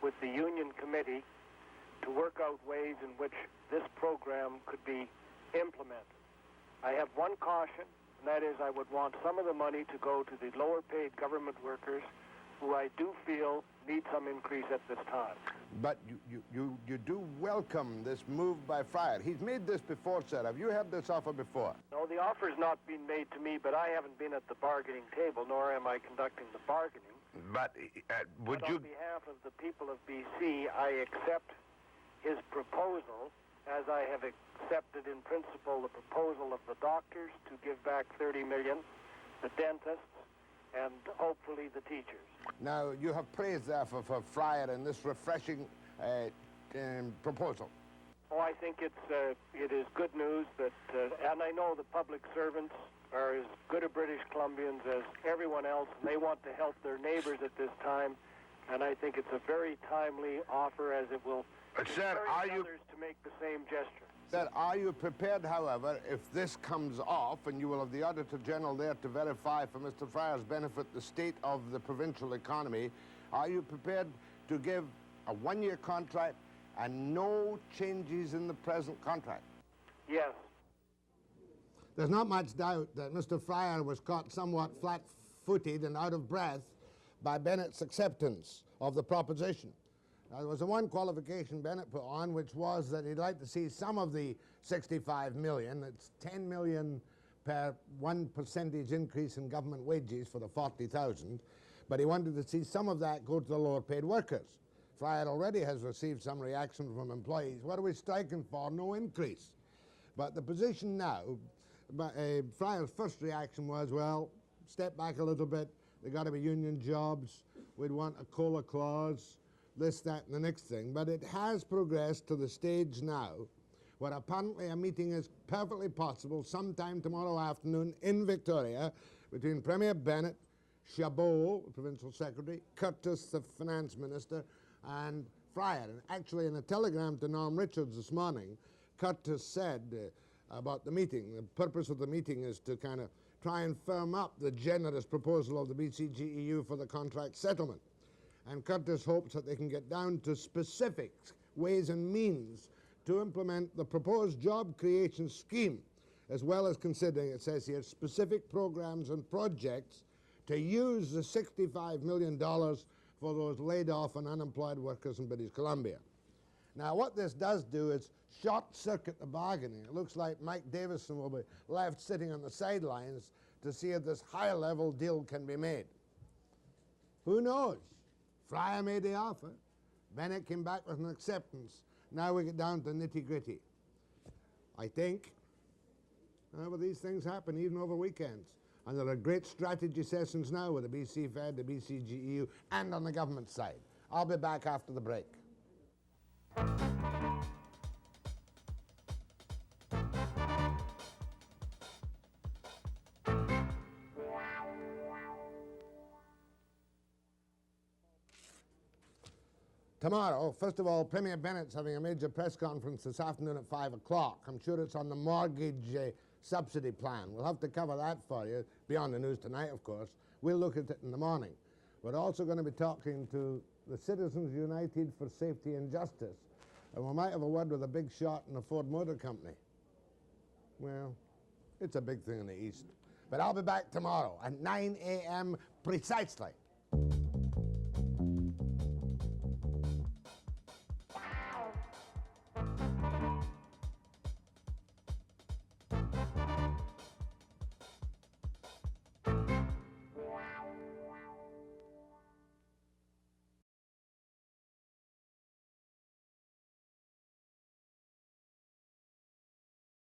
with the union committee to work out ways in which this program could be implemented. I have one caution, and that is I would want some of the money to go to the lower paid government workers who I do feel need some increase at this time. But you do welcome this move by Fryer. He's made this before, sir. Have you had this offer before? No, the offer's not been made to me, but I haven't been at the bargaining table, nor am I conducting the bargaining. But would But you... on behalf of the people of BC, I accept his proposal, as I have accepted in principle the proposal of the doctors to give back $30 million, the dentists, and hopefully the teachers. Now, you have praised, therefore, for Fryer in this refreshing proposal. Oh, I think it is good news that, and I know the public servants are as good a British Columbians as everyone else, and they want to help their neighbors at this time, and I think it's a very timely offer, as it will Sir, are you... others to make the same gesture. Sir, are you prepared, however, if this comes off, and you will have the Auditor General there to verify for Mr. Fryer's benefit the state of the provincial economy, are you prepared to give a one-year contract and no changes in the present contract? Yes. There's not much doubt that Mr. Fryer was caught somewhat flat-footed and out of breath by Bennett's acceptance of the proposition. Now, there was the one qualification Bennett put on, which was that he'd like to see some of the $65 million, it's $10 million per 1% increase in government wages for the 40,000, but he wanted to see some of that go to the lower paid workers. Fryer already has received some reaction from employees. What are we striking for? No increase. But the position now, Fryer's first reaction was, well, step back a little bit, there got to be union jobs, we'd want a COLA clause, this, that, and the next thing. But it has progressed to the stage now where apparently a meeting is perfectly possible sometime tomorrow afternoon in Victoria between Premier Bennett, Chabot, the Provincial Secretary, Curtis, the Finance Minister, and Fryer. And actually, in a telegram to Norm Richards this morning, Curtis said about the meeting, the purpose of the meeting is to kind of try and firm up the generous proposal of the BCGEU for the contract settlement. And Curtis hopes that they can get down to specific ways and means to implement the proposed job creation scheme, as well as considering, it says here, specific programs and projects to use the $65 million for those laid off and unemployed workers in British Columbia. Now, what this does do is short-circuit the bargaining. It looks like Mike Davison will be left sitting on the sidelines to see if this high-level deal can be made. Who knows? Fryer made the offer. Bennett came back with an acceptance. Now we get down to nitty-gritty. I think, well, these things happen even over weekends. And there are great strategy sessions now with the BC Fed, the BCGEU, and on the government side. I'll be back after the break. Tomorrow, first of all, Premier Bennett's having a major press conference this afternoon at 5 o'clock. I'm sure it's on the mortgage subsidy plan. We'll have to cover that for you, beyond the news tonight, of course. We'll look at it in the morning. We're also going to be talking to the Citizens United for Safety and Justice, and we might have a word with a big shot in the Ford Motor Company. Well, it's a big thing in the East. But I'll be back tomorrow at 9 a.m. precisely.